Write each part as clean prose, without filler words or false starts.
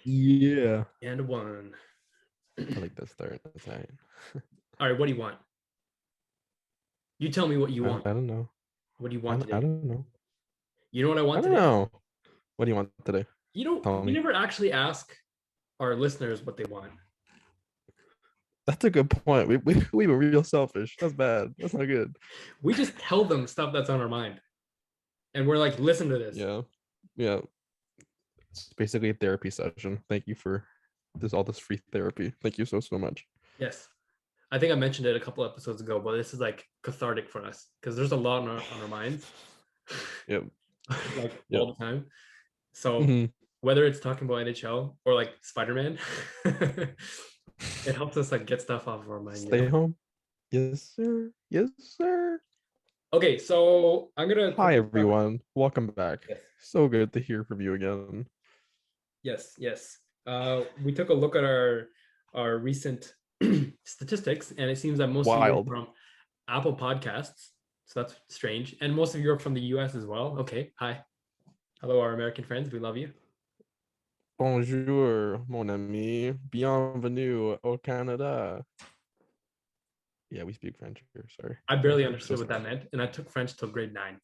Yeah. And one. I like that start. That's right. All right, what do you want? You tell me what you want. I don't know. What do you I, want I today? don't know. You know what I I want don't today? know. What do you want today? Tell We me. never actually ask our listeners what they want. That's a good point. We were real selfish. That's bad. That's not good. We just tell them stuff that's on our mind. And we're like, listen to this. Yeah. Yeah. It's basically a therapy session. Thank you for this free therapy. Thank you so much. Yes. I think I mentioned it a couple episodes ago, but this is like cathartic for us because there's a lot on our minds. Yep. Like Yep. all the time. So Mm-hmm. whether it's talking about NHL or like Spider-Man, it helps us like get stuff off of our mind, Stay home. Yes, sir. Yes, sir. Okay, so I'm gonna Hi, quickly start with everyone. Welcome back. yes, So good to hear from you again. yes. We took a look at our recent statistics, and it seems that most of you are Wild. from Apple Podcasts, so that's strange, and most of you are from the U.S. as well. Okay, hi, hello, our American friends, we love you. Bonjour, mon ami. Bienvenue au Canada. Yeah, we speak French here. Sorry. I barely I'm so understood what that sorry. meant, and I took French till grade 9.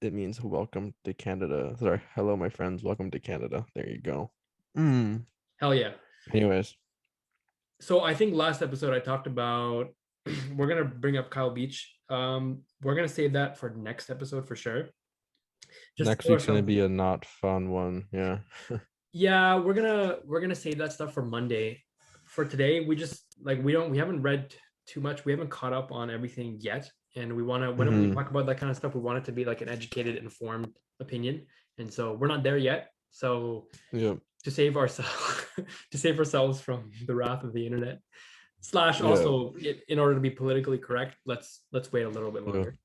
It means welcome to Canada. Sorry. Hello, my friends. Welcome to Canada. There you go. Mm. Hell yeah! Anyways, So I think last episode I talked about we're gonna bring up Kyle Beach. We're gonna save that for next episode for sure. Just next throw week's gonna ourselves. be a not fun one. Yeah. Yeah, we're gonna save that stuff for Monday. For today, we just like we haven't read too much. We haven't caught up on everything yet, and we want to whenever we Mm-hmm. talk about that kind of stuff, we want it to be like an educated, informed opinion. And so we're not there yet. So Yeah. to save ourselves to save ourselves from the wrath of the internet slash Yeah. also in order to be politically correct, let's wait a little bit Yeah. longer.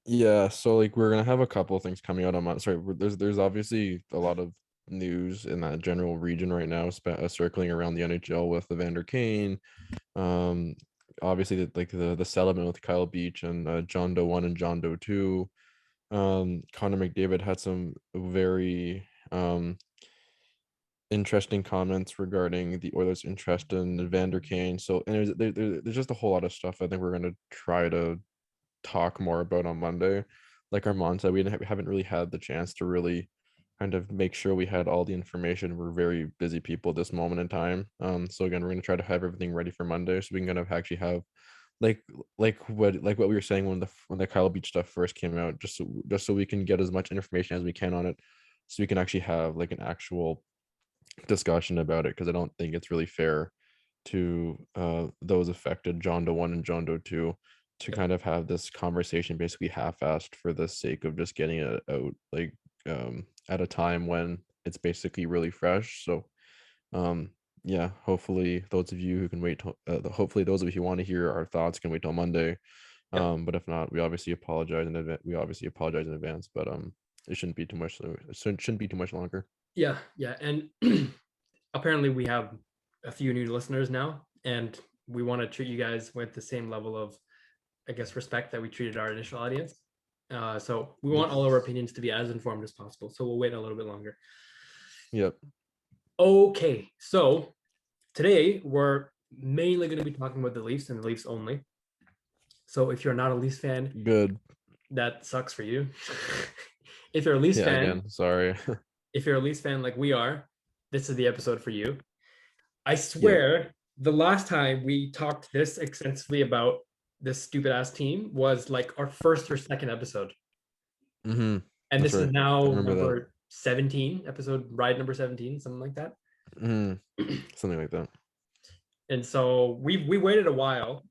Yeah, so like we're gonna have a couple of things coming out on Monday. Sorry, there's obviously a lot of news in that general region right now, circling around the NHL with Evander Kane. Um, obviously the settlement with Kyle Beach and John Doe 1 and John Doe 2. Connor McDavid had some very interesting comments regarding the Oilers' interest in Evander Kane. So and there's just a whole lot of stuff I think we're gonna try to talk more about on Monday. Like Arman said, we haven't really had the chance to really kind of make sure we had all the information. We're very busy people at this moment in time. So again, we're gonna try to have everything ready for Monday, so we can kind of actually have like what we were saying when the Kyle Beach stuff first came out, just so we can get as much information as we can on it, so we can actually have like an actual discussion about it. Because I don't think it's really fair to those affected, John Doe 1 and John Doe 2, to Yep. kind of have this conversation basically half-assed for the sake of just getting it out like at a time when it's basically really fresh. So um yeah, hopefully those of you who can wait till, hopefully those of you who want to hear our thoughts can wait till Monday. Yep. But if not, we obviously apologize in advance. But it shouldn't be too much. It shouldn't be too much longer. Yeah, and apparently we have a few new listeners now, and we want to treat you guys with the same level of, I guess, respect that we treated our initial audience. So we Yep. want all of our opinions to be as informed as possible. So we'll wait a little bit longer. Yep. Okay, so today we're mainly going to be talking about the Leafs and the Leafs only. So if you're not a Leafs fan, Good. that sucks for you. If you're a Leafs Yeah, fan, again, sorry. if you're a Leafs fan like we are, this is the episode for you. I Yep. swear the last time we talked this extensively about this stupid ass team was like our first or second episode. Mm-hmm. And That's this is right. I now remember that. number 17, episode ride number 17, something like that. Mm, something like that. And so we waited a while.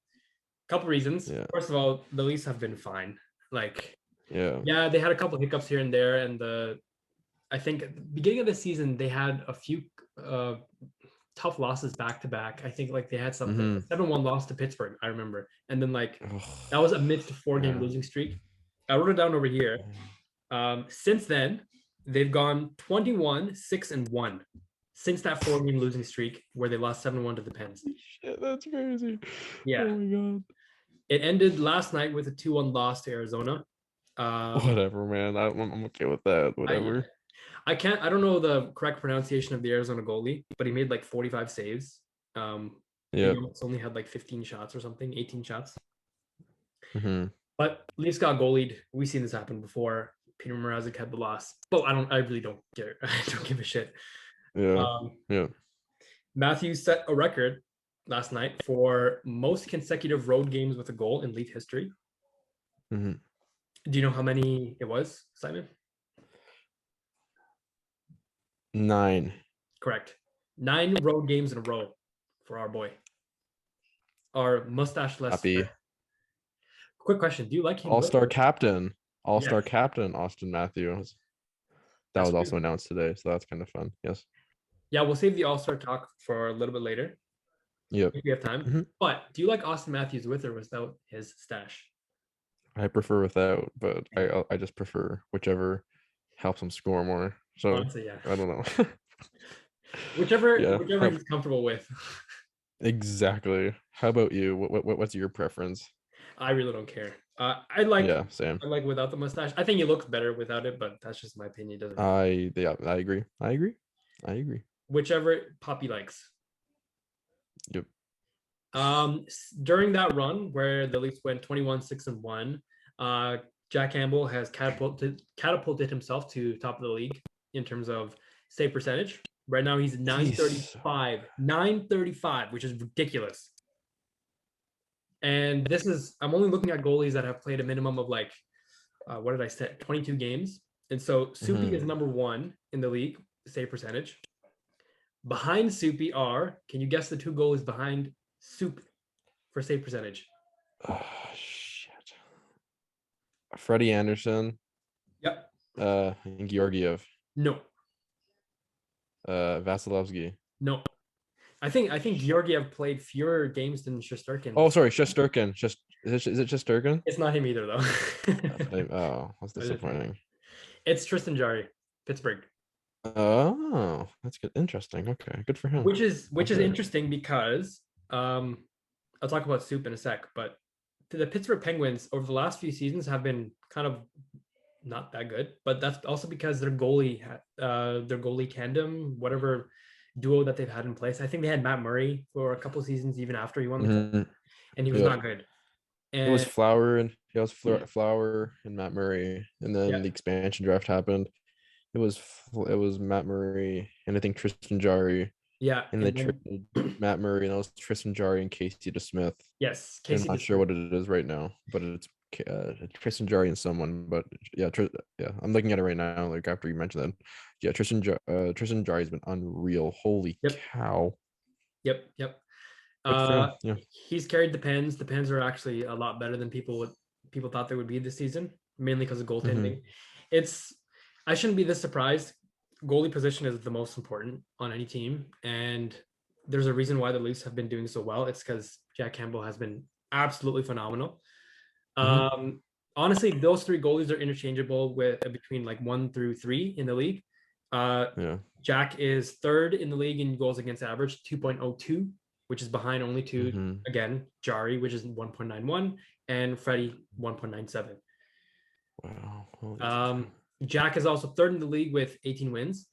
Couple reasons. Yeah. First of all, the Leafs have been fine. Like, Yeah. yeah, they had a couple hiccups here and there, and I think at the beginning of the season they had a few uh, tough losses back to back. I think like they had something Mm-hmm. 7-1 loss to Pittsburgh, I remember, and then like that Oh, was amidst a 4-game yeah. losing streak. I wrote it down over here. Since then, they've gone 21-6-1 since that 4-game losing streak where they lost 7-1 to the Pens. Shit, that's crazy. Yeah, Oh my god. it ended last night with a 2-1 loss to Arizona. Whatever, man. I'm okay with that. I Whatever. I don't know the correct pronunciation of the Arizona goalie, but he made like 45 saves. Yeah. He almost only had like 15 shots or something, 18 shots. Mm-hmm. But Leafs got goalied. We've seen this happen before. Peter Mrazek had the loss. But I really don't care. I don't give a shit. Yeah. Yeah. Matthews set a record last night for most consecutive road games with a goal in Leaf history. Mm-hmm. Do you know how many it was, Simon? 9. Correct. 9 road games in a row for our boy. Our mustache-less. Happy. Quick question. Do you like him? All-star captain. All-star Yes. captain, Austin Matthews. That That's was true. also announced today, so that's kind of fun. Yes. Yeah, we'll save the All-Star talk for a little bit later Yep. if we have time. Mhm. But do you like Austin Matthews with or without his stash? I prefer without, but I just prefer whichever helps him score more. So Honestly, yeah. I don't know. Whichever Yeah. he's comfortable with. Exactly. How about you? What's your preference? I really don't care. I like Yeah, same. without the mustache. I think he looks better without it, but that's just my opinion. Doesn't I agree. I agree. whichever Poppy likes. Yep. During that run where the Leafs went 21-6-1, Jack Campbell has catapulted himself to top of the league in terms of save percentage. Right now he's 935, which is ridiculous. And I'm only looking at goalies that have played a minimum of like, what did I say, 22 games. And so Soupy is number 1 in the league save percentage. Behind Soupy can you guess the 2 goalies behind Soup for save percentage? Oh shit. Freddie Anderson. Yep. And Georgiev. No. Vasilevsky. No. I think Georgiev played fewer games than Shesterkin. Oh, sorry, Shesterkin. Is it Shesterkin? It's not him either, though. That's disappointing. It's Tristan Jarry, Pittsburgh. Oh, that's good. Interesting. Okay, good for him. Which is interesting because I'll talk about Soup in a sec, but the Pittsburgh Penguins over the last few seasons have been kind of not that good, but that's also because their goalie tandem, whatever duo that they've had in place. I think they had Matt Murray for a couple of seasons even after he won the cup, and he was not good. And it was Flower and Flower and Matt Murray, and then the expansion draft happened. It was Matt Murray and I think Tristan Jarry. Yeah, and they traded Matt Murray, and that was Tristan Jarry and Casey DeSmith. Yes, Casey. I'm not sure what it is right now, but it's Tristan Jarry and someone. But yeah, I'm looking at it right now. Like after you mentioned that, yeah, Tristan Jarry has been unreal. Holy cow! Yep. He's carried the Pens. The Pens are actually a lot better than people thought they would be this season, mainly because of goaltending. I shouldn't be this surprised. Goalie position is the most important on any team, and there's a reason why the Leafs have been doing so well. It's because Jack Campbell has been absolutely phenomenal. Honestly, those 3 goalies are interchangeable between like 1 through 3 in the league. Jack is 3rd in the league in goals against average, 2.02, which is behind only 2 again, Jarry, which is 1.91, and Freddie 1.97. Wow. Jack is also 3rd in the league with 18 wins,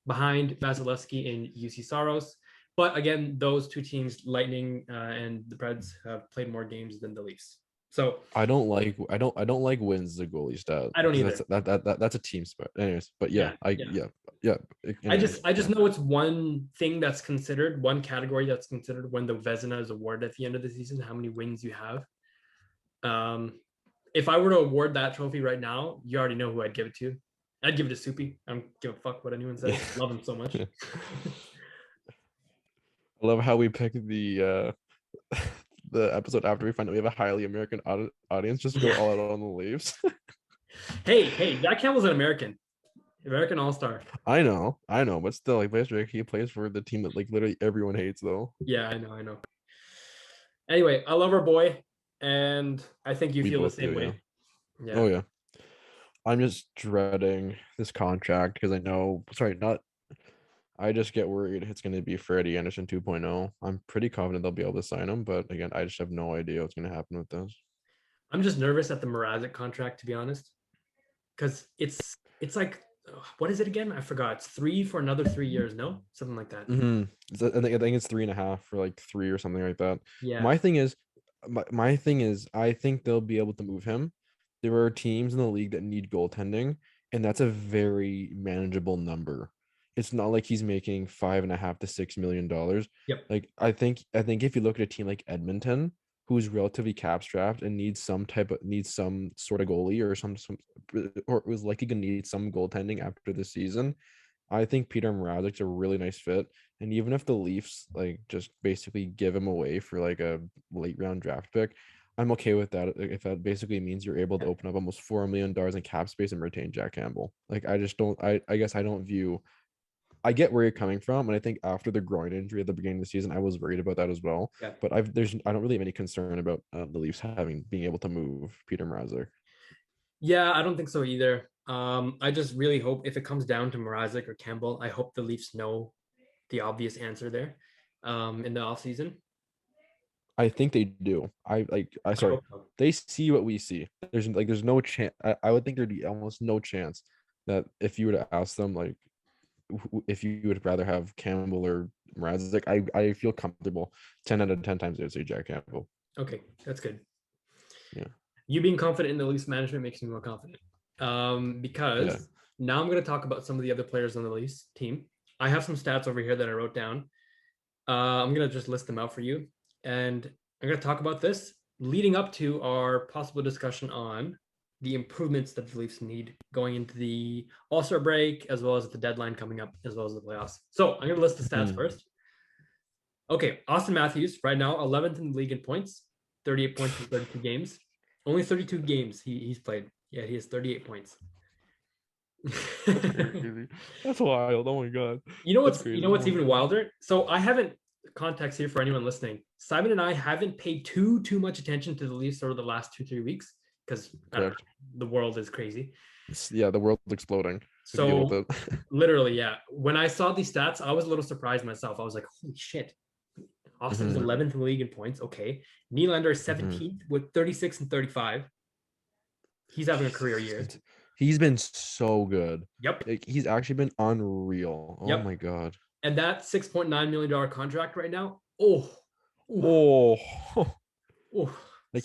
behind Vasilevsky and UC Saros. But again, those 2 teams, Lightning and the Preds, have played more games than the Leafs. So I don't like wins as a goalie stat. I don't either. That's a team sport. Anyways, but I just know it's one thing that's considered, one category that's considered when the Vezina is awarded at the end of the season, how many wins you have. If I were to award that trophy right now, you already know who I'd give it to. I'd give it to Soupy. I don't give a fuck what anyone says. Love him so much. I love how we picked the episode after we find out we have a highly American audience, just to go all out on the Leafs. hey, Jack Campbell's an American All-Star. I know, but still, he plays for the team that like literally everyone hates, though. Yeah, I know. Anyway, I love our boy, and I think you feel the same way. Yeah. Oh yeah. I'm just dreading this contract because I just get worried it's going to be Freddie Anderson 2.0. I'm pretty confident they'll be able to sign him, but again, I just have no idea what's going to happen with this. I'm just nervous at the Mrazek contract, to be honest, because it's like what is it again? I forgot. It's 3 for another 3 years. No, something like that. I think it's 3.5 for like 3 or something like that. Yeah. My thing is, my thing is, I think they'll be able to move him. There are teams in the league that need goaltending, and that's a very manageable number. It's not like he's making $5.5 to $6 million. Yep. Like I think if you look at a team like Edmonton, who's relatively cap strapped and needs some sort of goalie or was likely gonna need some goaltending after the season, I think Peter Mrazek's a really nice fit. And even if the Leafs like just basically give him away for like a late round draft pick, I'm okay with that. If that basically means you're able to open up almost $4 million in cap space and retain Jack Campbell. Like I just don't I guess I don't view I get where you're coming from. And I think after the groin injury at the beginning of the season, I was worried about that as well. Yeah. But I don't really have any concern about the Leafs being able to move Peter Mrazek. Yeah, I don't think so either. I just really hope if it comes down to Mrazek or Campbell, I hope the Leafs know the obvious answer there in the offseason. I think they do. I I sorry. hope so. They see what we see. There's no chance. I would think there'd be almost no chance that if you were to ask them like if you would rather have Campbell or Mrazek, I feel comfortable 10 out of 10 times they'd say Jack Campbell. Okay, that's good. Yeah. You being confident in the Leafs management makes me more confident. Because now I'm going to talk about some of the other players on the Leafs team. I have some stats over here that I wrote down. I'm going to just list them out for you. And I'm going to talk about this leading up to our possible discussion on the improvements that the Leafs need going into the All-Star break, as well as the deadline coming up, as well as the playoffs. So I'm going to list the stats first. Okay, Austin Matthews, right now, 11th in the league in points, 38 points in 32 games. Only 32 games he's played. Yeah, he has 38 points. That's wild. Oh my god. You know what's even wilder? So I haven't context here for anyone listening. Simon and I haven't paid too much attention to the Leafs over the last 2-3 weeks because the world is crazy. Yeah, the world's exploding. So literally, yeah. When I saw these stats, I was a little surprised myself. I was like, holy shit. Austin's 11th in the league in points. Okay. Nylander is 17th with 36 and 35. He's having a career year. He's been so good. Yep. Like, he's actually been unreal. Oh my god. And that $6.9 million contract right now. Like,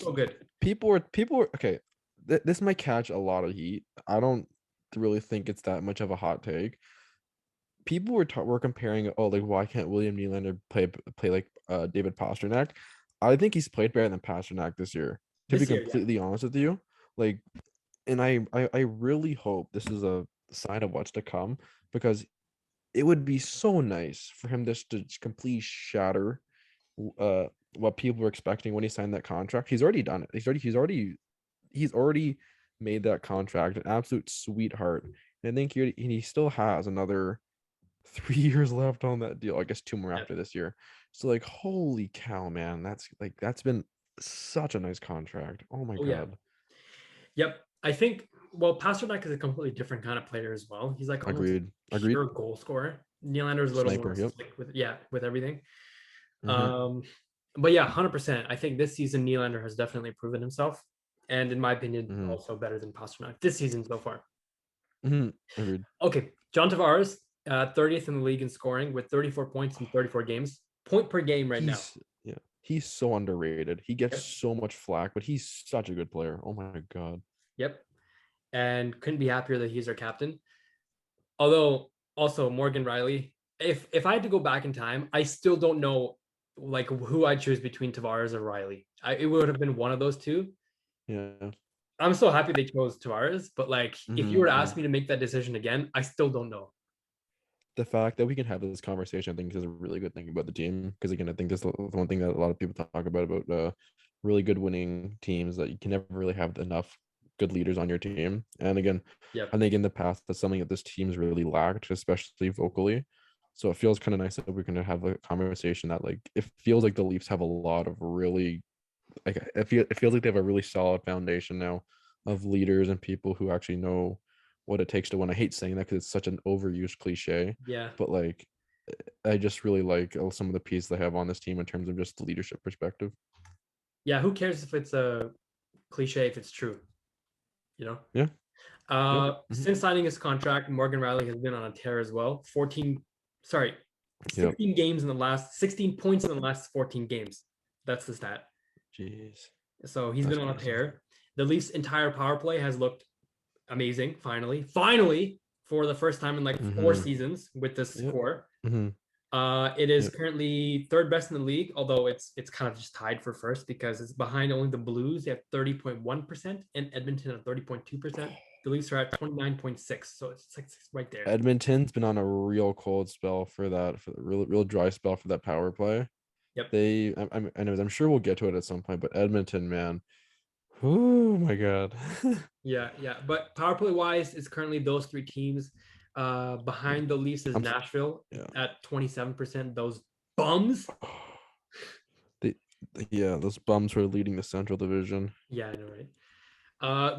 so good. People are okay. This might catch a lot of heat. I don't really think it's that much of a hot take. People were comparing, like, why can't William Nylander play like David Pastrnak? I think he's played better than Pastrnak this year. To be completely honest with you, like, and I really hope this is a sign of what's to come, because it would be so nice for him just to completely shatter what people were expecting when he signed that contract. He's already done it. He's already made that contract an absolute sweetheart. And I think he still has another 3 years left on that deal. I guess 2 more after this year. So like, holy cow, man, that's been such a nice contract. Oh my god. Yep. I think Pastrnak is a completely different kind of player as well. He's like agreed pure goal scorer. Nylander is a little more slick with everything. But yeah, 100%. I think this season Nylander has definitely proven himself, and in my opinion, also better than Pastrnak this season so far. Agreed. Okay, John Tavares, 30th in the league in scoring with 34 points in 34 games, point per game now. Yeah, he's so underrated. He gets so much flack, but he's such a good player. Oh my god. Yep. And couldn't be happier that he's our captain. Although also Morgan Rielly, if I had to go back in time, I still don't know like who I'd choose between Tavares or Rielly. It would have been one of those two. Yeah. I'm so happy they chose Tavares, but like if you were to ask me to make that decision again, I still don't know. The fact that we can have this conversation, I think, is a really good thing about the team. Because again, I think this is one thing that a lot of people talk about really good winning teams, that you can never really have enough good leaders on your team. And again, I think in the past that's something that this team's really lacked, especially vocally. So it feels kind of nice that we're going to have a conversation that, like, it feels like the Leafs have a lot of really, like, it feels like they have a really solid foundation now of leaders and people who actually know what it takes to win. I hate saying that because it's such an overused cliche. Yeah. But like, I just really like some of the pieces they have on this team in terms of just the leadership perspective. Yeah. Who cares if it's a cliche if it's true? You know? Yeah. Since signing his contract, Morgan Riley has been on a tear as well. 16 games in the last 16 points in the last 14 games. That's the stat. Jeez. So he's That's been on a crazy. tear. The Leafs' entire power play has looked amazing. Finally, for the first time in like 4 seasons with this core. It is currently third best in the league, although it's kind of just tied for first because it's behind only the Blues. They have 30.1% and Edmonton at 30.2%. The Leafs are at 29.6, so it's like right there. Edmonton's been on a real cold spell for the real dry spell for that power play. Yep. I'm sure we'll get to it at some point, but Edmonton, man, oh my god. Yeah. But power play wise, it's currently those 3 teams. Behind the Leafs is Nashville at 27%. Those bums. Those bums who are leading the Central Division. Yeah, I know, right?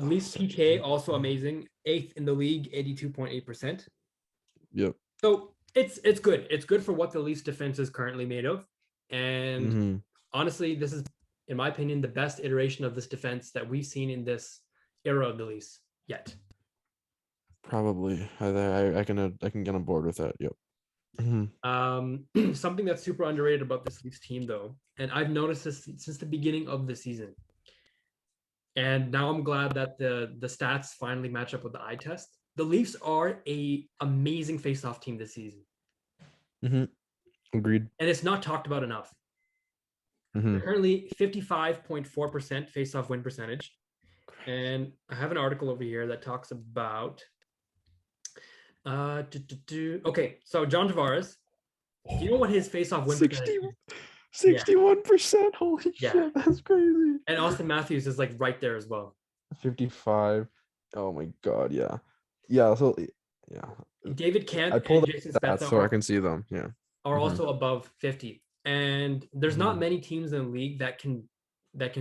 Leafs PK also amazing, 8th in the league, 82.8%. Yep. So it's good. It's good for what the Leafs defense is currently made of, and honestly, this is, in my opinion, the best iteration of this defense that we've seen in this era of the Leafs yet. Probably, I can get on board with that. Yep. Something that's super underrated about this Leafs team, though, and I've noticed this since the beginning of the season, and now I'm glad that the stats finally match up with the eye test. The Leafs are a amazing face-off team this season. Agreed. And it's not talked about enough. They're currently 55.4% face-off win percentage. And I have an article over here that talks about okay, so John Tavares, do you know what his face-off win percentage is? 61%. Holy shit, that's crazy. And Austin Matthews is like right there as well. 55. Oh my god, yeah. Yeah, so David Kemp I pulled and Jason stats so I can see them. Yeah. Are also above 50. And there's not many teams in the league that can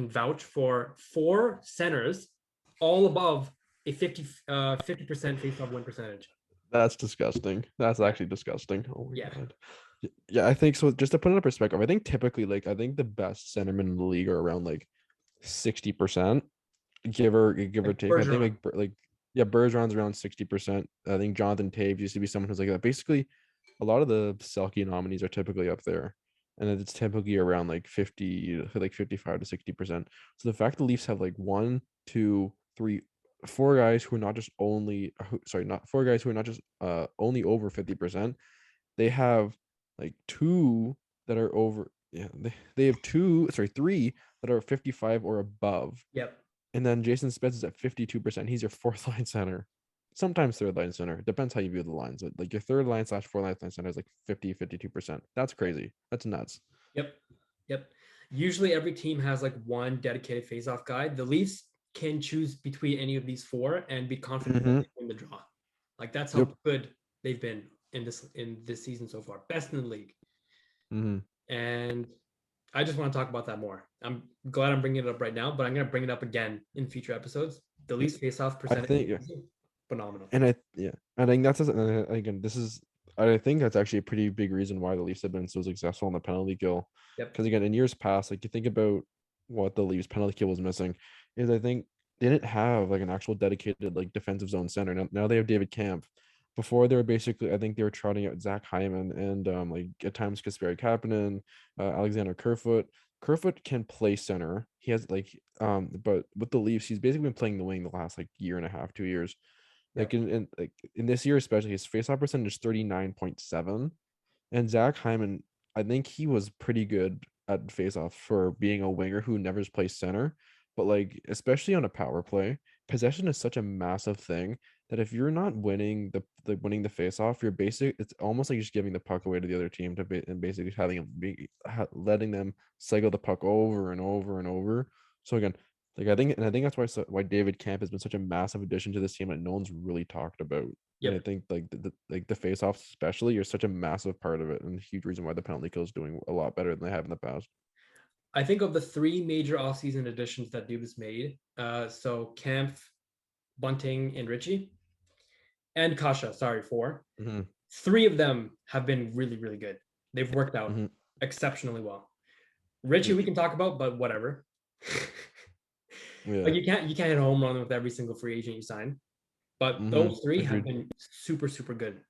vouch for 4 centers all above a 50% face-off win percentage. That's disgusting. That's actually disgusting. Oh my god. Yeah, I think so. Just to put it in perspective, I think typically, I think the best centermen in the league are around 60%, give or take. Bergeron. I think Bergeron's around 60%. I think Jonathan Toews used to be someone who's like that. Basically, a lot of the Selke nominees are typically up there, and it's typically around 50, 55 to 60%. So the fact the Leafs have 1, 2, 3, 4 guys who are not just only, not 4 guys who are not just only over 50%. They have 2 that are over. Yeah, they have 3 that are 55 or above. Yep. And then Jason Spezza is at 52%. He's your 4th line center. Sometimes 3rd line center. Depends how you view the lines. Your 3rd line / 4th line center is 50, 52%. That's crazy. That's nuts. Yep. Usually every team has one dedicated face-off guy. The Leafs can choose between any of these 4 and be confident that they win the draw. That's how good they've been in this season so far. Best in the league. And I just want to talk about that more. I'm glad I'm bringing it up right now, but I'm going to bring it up again in future episodes. The Leafs face-off percentage is phenomenal. And I think that's again, I think that's actually a pretty big reason why the Leafs have been so successful in the penalty kill. Because again, in years past, you think about what the Leafs penalty kill was missing, is I think they didn't have an actual dedicated defensive zone center. Now they have David Kampf. Before they were basically, I think they were trotting out Zach Hyman and at times Kasperi Kapanen, Alexander Kerfoot. Kerfoot can play center. He has but with the Leafs, he's basically been playing the wing the last year and a half, 2 years. In this year especially, his faceoff percentage is 39.7, and Zach Hyman, I think he was pretty good at faceoff for being a winger who never plays center. But especially on a power play, possession is such a massive thing that if you're not winning the face-off, it's almost like you're just giving the puck away to the other team and basically letting them cycle the puck over and over and over. So again, I think that's why David Kampf has been such a massive addition to this team that no one's really talked about. And I think the face-offs especially are such a massive part of it and a huge reason why the penalty kill is doing a lot better than they have in the past. I think of the 3 major offseason additions that Dubas made, so Kampf, Bunting, and Ritchie, and Kasha, 4. 3 of them have been really, really good. They've worked out exceptionally well. Ritchie we can talk about, but whatever. You can't hit a home run with every single free agent you sign. But those three have Agreed. been super, super good.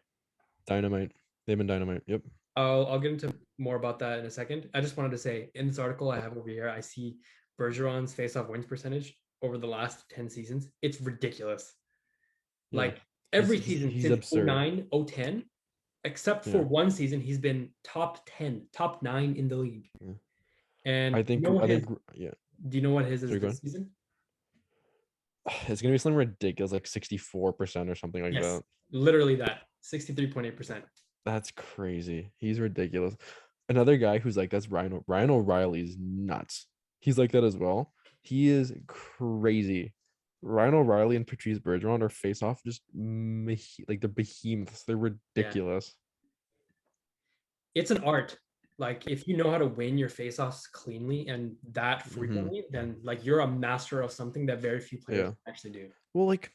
Dynamite. They've been dynamite. Yep. I'll get into more about that in a second. I just wanted to say in this article I have over here, I see Bergeron's face-off wins percentage over the last 10 seasons. It's ridiculous. Yeah. Like every He's season he's since absurd. 09, 010, except for Yeah. one season, he's been top 10, top 9 in the league. Yeah. And you know what I his, think yeah. do you know what his is Sorry, go this on. season? It's gonna be something ridiculous, like 64% or something like Yes, that. literally that 63.8%. That's crazy. He's ridiculous. Another guy who's like that's Ryan O'Reilly's nuts. He's like that as well. He is crazy. Ryan O'Reilly and Patrice Bergeron are face off just like they're behemoths. They're Yeah, ridiculous. it's an art. Like if you know how to win your faceoffs cleanly and that Hmm. frequently, then like you're a master of something that very few players Yeah. actually do. Well, like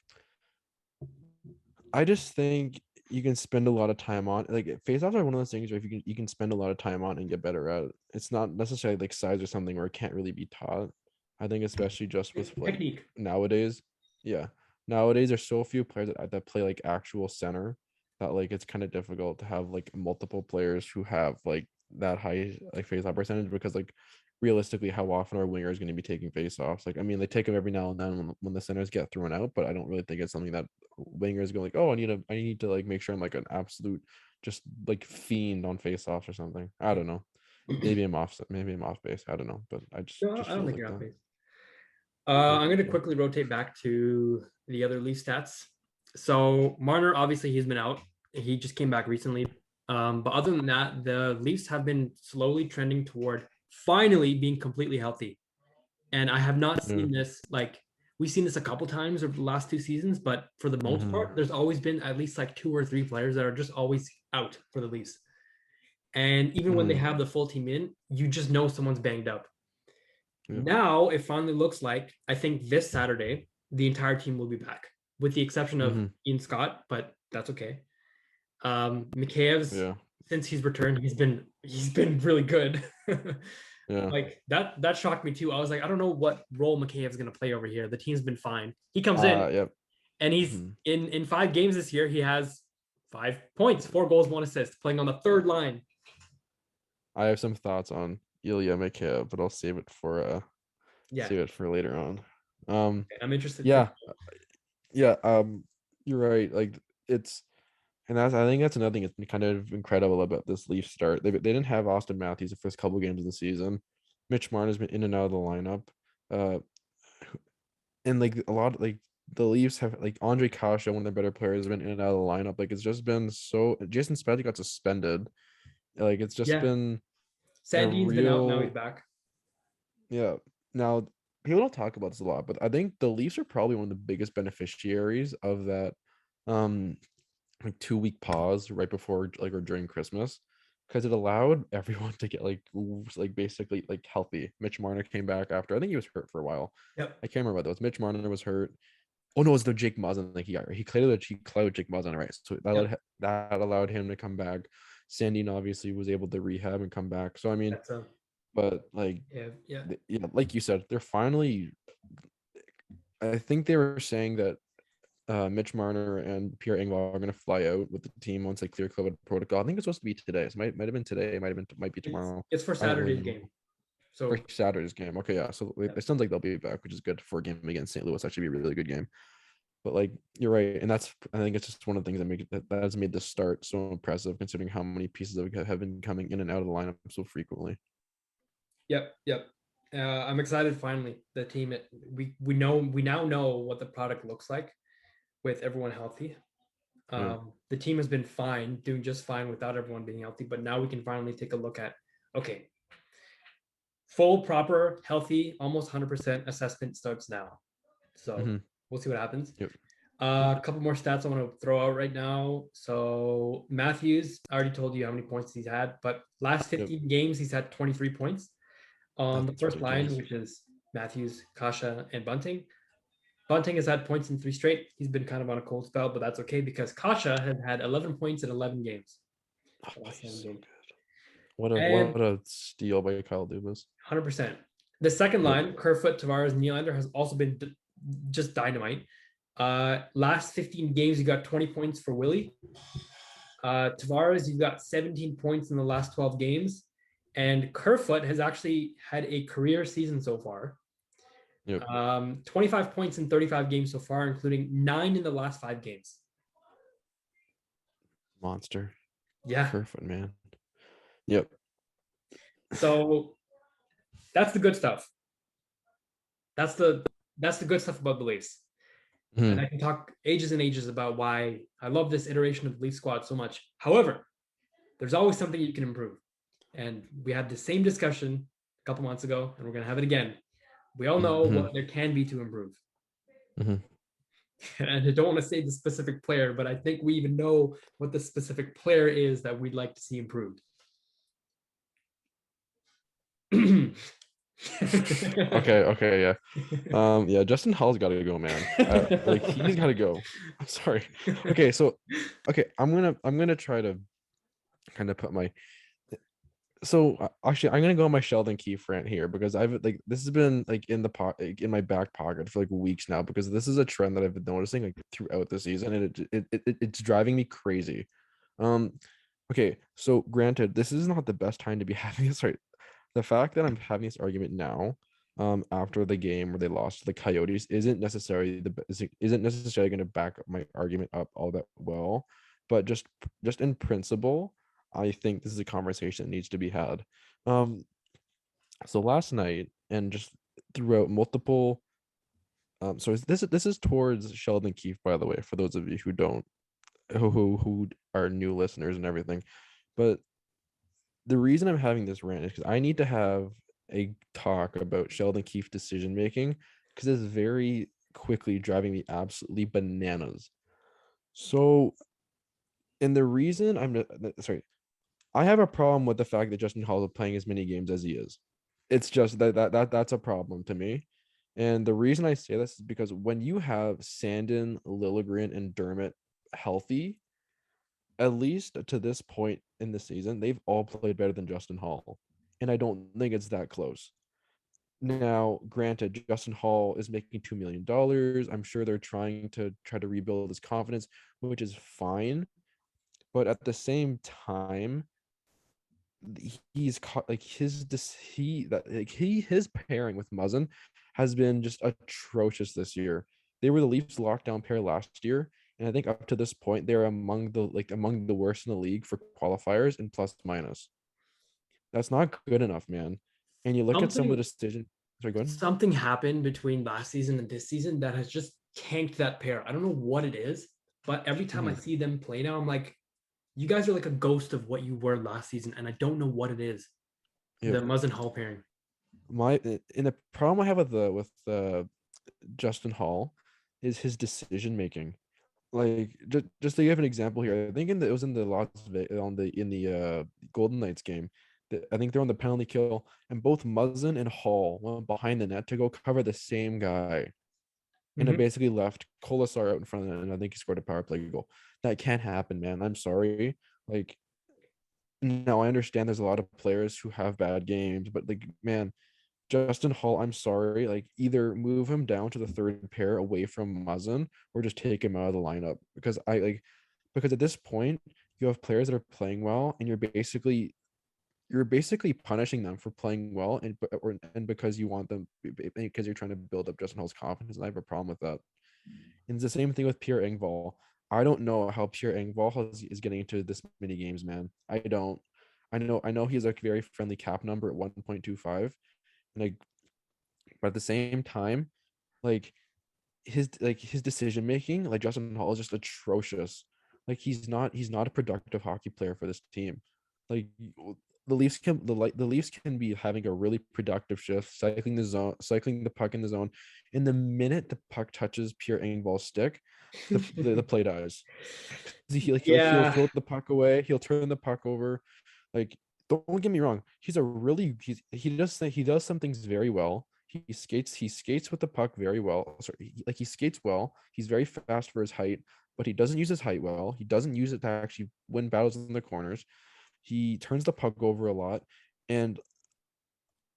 I just think you can spend a lot of time on like face offs are one of those things where if you can spend a lot of time on and get better at it. It's not necessarily like size or something where it can't really be taught. I think especially just with like Technique. nowadays, yeah. Nowadays there's so few players that play like actual center that like it's kind of difficult to have like multiple players who have like that high like face off percentage because like realistically how often are wingers going to be taking face offs? Like I mean they take them every now and then when the centers get thrown out, but I don't really think it's something that wingers go like, oh, I need to like make sure I'm like an absolute just like fiend on face offs or something. I don't know. Maybe I'm off base. I don't know, but I No, just I don't feels think like you're off that. base. Yeah. I'm going to quickly rotate back to the other Leaf stats. So Marner, obviously, he's been out. He just came back recently. But other than that, the Leafs have been slowly trending toward finally being completely healthy. And I have not Yeah. seen this like we've seen this a couple times over the last two seasons, but for the most Mm-hmm. part, there's always been at least like two or three players that are just always out for the Leafs. And even when they Mm-hmm. have the full team in, you just know someone's banged up. Yeah. Now it finally looks like I think this Saturday the entire team will be back, with the exception of Mm-hmm. Ian Scott, but that's okay. Mikheyev's Yeah. since he's returned, he's been really good. Yeah. Like that shocked me too. I was like, I don't know what role Mikheyev's gonna play over here. The team's been fine. He comes in Yep. and he's Mm-hmm. in 5 games this year. He has 5 points, 4 goals, 1 assist, playing on the third line. I have some thoughts on Ilya Mikheyev, but I'll Yeah, save it for later on. I'm interested to. Yeah, yeah. You're right. Like it's, and I think that's another thing that's been kind of incredible about this Leaf start. They didn't have Austin Matthews the first couple games of the season. Mitch Marner's been in and out of the lineup. Uh, and like a lot like the Leafs have like Andre Kasha, one of their better players, has been in and out of the lineup. Like it's just been so. Jason Spezza got suspended. Like it's just Yeah, been a Sandin's been out. Now he's real back. yeah. Now people don't talk about this a lot, but I think the Leafs are probably one of the biggest beneficiaries of that like 2 week pause right before like or during Christmas because it allowed everyone to get like basically like healthy. Mitch Marner came back after I think he was hurt for a while. Yep. I can't remember what that was. Mitch Marner was hurt. Oh no, it was the Jake Muzzin. Like he cleared Jake Muzzin, right? So Yep. that allowed him to come back. Sandin obviously was able to rehab and come back. So I mean, That's a but like yeah, yeah. yeah, like you said, they're finally. I think they were saying that Mitch Marner and Pierre Engvall are going to fly out with the team once they clear COVID protocol. I think it's supposed to be today. So might have been today. Might be tomorrow. It's for I don't really Saturday's know. game. For So Saturday's game. Okay, yeah. So yep. it sounds like they'll be back, which is good for a game against St. Louis. That should be a really good game. But like you're right, and I think it's just one of the things that has made this start so impressive, considering how many pieces have been coming in and out of the lineup so frequently. Yep, yep. I'm excited. Finally, the team. We now know what the product looks like with everyone healthy. Yeah. The team has been fine, doing just fine without everyone being healthy. But now we can finally take a look at okay, full, proper, healthy, almost 100% assessment starts now. So Mm-hmm. we'll see what happens. Yep. A couple more stats I want to throw out right now. So Matthews, I already told you how many points he's had, but last 15 games he's had 23 points on the That's first line, ridiculous. which is Matthews, Kasha, and Bunting. Bunting has had points in 3 straight. He's been kind of on a cold spell, but that's okay because Kasha has had 11 points in 11 games. Oh, he's so Games. good. What And a steal by Kyle Dubas. 100%. The second Yep. line, Kerfoot, Tavares, Nylander has also been just dynamite. Last 15 games, you got 20 points for Willie. Tavares, you've got 17 points in the last 12 games. And Kerfoot has actually had a career season so far. Yep. 25 points in 35 games so far, including 9 in the last 5 games. Monster. Yeah. Kerfoot, man. Yep. So that's the good stuff. That's the good stuff about the Leafs. And I can talk ages and ages about why I love this iteration of the Leaf squad so much. However, there's always something you can improve. And we had the same discussion a couple months ago, and we're going to have it again. We all know what there can be to improve. And I don't want to say the specific player, but I think we even know what the specific player is that we'd like to see improved. Okay, yeah. Yeah, Justin Holl's got to go, man. Like he's got to go. I'm sorry. Okay, so I'm gonna try to kind of put my. So actually, I'm gonna go on my Sheldon Keefe rant here because I've like this has been like in my back pocket for like weeks now because this is a trend that I've been noticing like throughout the season and it's driving me crazy. Okay, so granted, this is not the best time to be having this. Right, the fact that I'm having this argument now, after the game where they lost to the Coyotes, isn't necessarily going to back my argument up all that well, but just in principle, I think this is a conversation that needs to be had. So last night and just throughout multiple, so this is towards Sheldon Keefe, by the way, for those of you who don't, who are new listeners and everything, but the reason I'm having this rant is because I need to have a talk about Sheldon Keefe decision making because it's very quickly driving me absolutely bananas. So, and the reason sorry, I have a problem with the fact that Justin Holl is playing as many games as he is. It's just that's a problem to me. And the reason I say this is because when you have Sandin, Liljegren, and Dermott healthy, at least to this point in the season, they've all played better than Justin Holl. And I don't think it's that close. Now, granted, Justin Holl is making $2 million. I'm sure they're trying to rebuild his confidence, which is fine. But at the same time, he's caught like his pairing with Muzzin has been just atrocious this year. They were the Leafs lockdown pair last year, and I think up to this point they're among the worst in the league for qualifiers and plus minus. That's not good enough, man. And you look at some of the decisions. Sorry, go ahead. Something happened between last season and this season that has just tanked that pair. I don't know what it is, but every time I see them play now, I'm like, you guys are like a ghost of what you were last season, and I don't know what it is. The Muzzin Holl pairing. The problem I have with Justin Holl is his decision making. Like just to give an example here, I think it was in the Las Vegas in the Golden Knights game. I think they're on the penalty kill, and both Muzzin and Holl went behind the net to go cover the same guy, and it basically left Kolasar out in front of it, and I think he scored a power play goal. That can't happen, man. I'm sorry. Like, now I understand there's a lot of players who have bad games, but like, man, Justin Holl, I'm sorry. Like, either move him down to the third pair away from Muzzin or just take him out of the lineup because because at this point you have players that are playing well and you're basically punishing them for playing well and because you want them because you're trying to build up Justin Holl's confidence. And I have a problem with that. And it's the same thing with Pierre Engvall. I don't know how Pierre Engvall is getting into this many games, man. I don't. I know he's a very friendly cap number at 1.25. And but at the same time, like his decision making, like Justin Holl is just atrocious. Like he's not a productive hockey player for this team. Like the Leafs can be having a really productive shift, cycling the puck in the zone. And the minute the puck touches Pierre Engvall's stick, the play dies. He'll throw the puck away. He'll turn the puck over. Like, don't get me wrong. He does some things very well. He skates with the puck very well. Sorry, he skates well. He's very fast for his height, but he doesn't use his height well. He doesn't use it to actually win battles in the corners. He turns the puck over a lot, and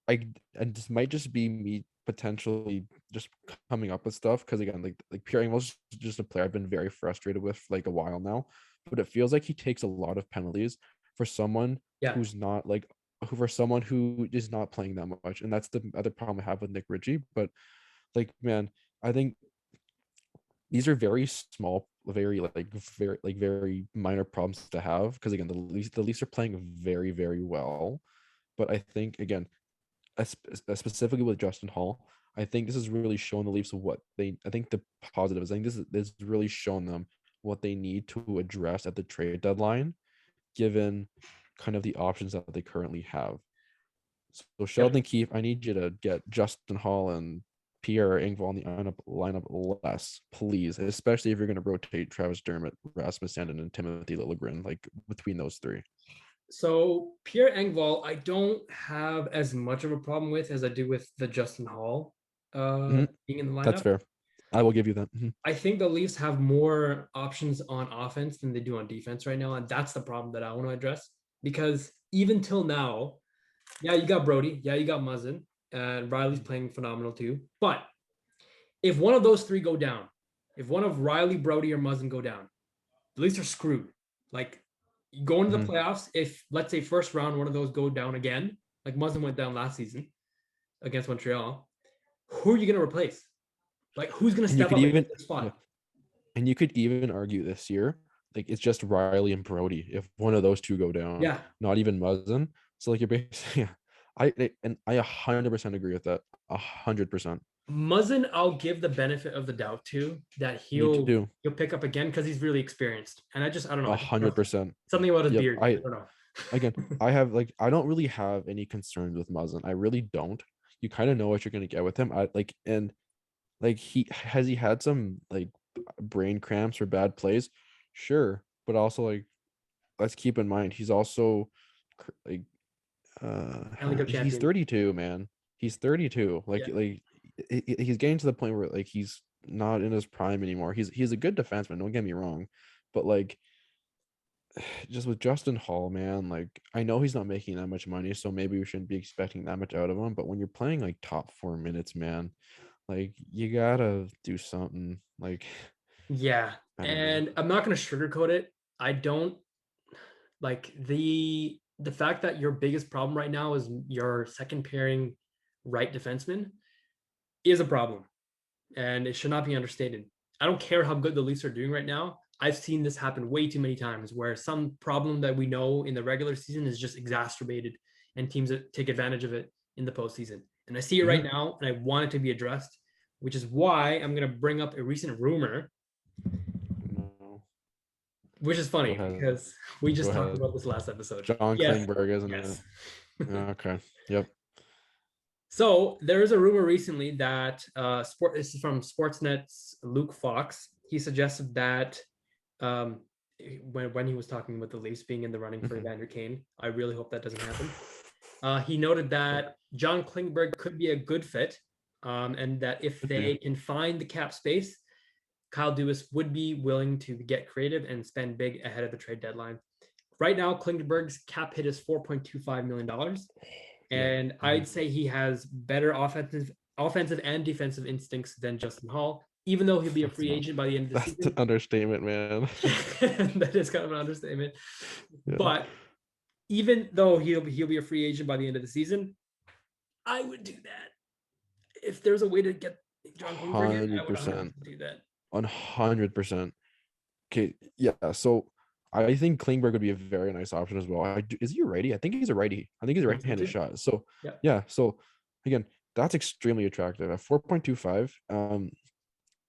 this might just be me potentially just coming up with stuff. Because again, like Pierre Engvall's just a player I've been very frustrated with like a while now. But it feels like he takes a lot of penalties for someone Yeah. who's not like for someone who is not playing that much. And that's the other problem I have with Nick Ritchie. But like, man, I think these are very small, very minor problems to have. Because again, the Leafs are playing very, very well. But I think again, specifically with Justin Holl, I think this has really shown the Leafs what they. I think the positives. I think this has really shown them what they need to address at the trade deadline, given kind of the options that they currently have. So Sheldon Keefe, I need you to get Justin Holl and Pierre Engvall in the lineup less, please. Especially if you're going to rotate Travis Dermott, Rasmus Sandin, and Timothy Liljegren, like between those three. So Pierre Engvall, I don't have as much of a problem with as I do with the Justin Holl being in the lineup. That's fair. I will give you that. I think the Leafs have more options on offense than they do on defense right now, and that's the problem that I want to address. Because even till now, yeah, you got Brody, yeah, you got Muzzin, and Riley's playing phenomenal too. But if one of those three go down, if one of Riley, Brody, or Muzzin go down, the Leafs are screwed. Like going to the playoffs, if let's say first round one of those go down again, like Muzzin went down last season against Montreal, who are you going to replace? Like who's going to step up into the spot? Yeah. And you could even argue this year, like it's just Riley and Brody. If one of those two go down, yeah, not even Muzzin. So like you're basically, yeah, I 100% agree with that. 100%. Muzzin, I'll give the benefit of the doubt to that he'll pick up again because he's really experienced. And I don't know. 100%. Something about his beard. I don't know. Again, I don't really have any concerns with Muzzin. I really don't. You kind of know what you're gonna get with him. He had some like brain cramps or bad plays, sure, but also like let's keep in mind he's also like he's 32, man. He's 32. He's getting to the point where like he's not in his prime anymore. He's a good defenseman, don't get me wrong, but like just with Justin Holl, man, like I know he's not making that much money, so maybe we shouldn't be expecting that much out of him. But when you're playing like top 4 minutes, man, like you gotta do something. Like yeah, and I'm not gonna sugarcoat it. I don't like the fact that your biggest problem right now is your second pairing right defenseman is a problem, and it should not be understated. I don't care how good the Leafs are doing right now. I've seen this happen way too many times where some problem that we know in the regular season is just exacerbated and teams take advantage of it in the postseason. And I see it right now, and I want it to be addressed, which is why I'm going to bring up a recent rumor, which is funny because we just talked about this last episode. John Klingberg, isn't it? Okay. Yep. So there is a rumor recently that this is from Sportsnet's Luke Fox. He suggested that when he was talking with the Leafs being in the running for Evander Kane, I really hope that doesn't happen. He noted that John Klingberg could be a good fit, and that if they can find the cap space, Kyle Dubas would be willing to get creative and spend big ahead of the trade deadline. Right now, Klingberg's cap hit is $4.25 million. And I'd say he has better offensive and defensive instincts than Justin Holl, even though he'll be a free agent by the end of the season. That's an understatement, man. That is kind of an understatement. Yeah. But even though he'll be a free agent by the end of the season, I would do that. If there's a way to get John Klingberg, I would 100% do that. 100%. Okay, yeah. So I think Klingberg would be a very nice option as well. Is he a righty? I think he's a righty. I think he's a right-handed shot. So yeah. So again, that's extremely attractive at 4.25.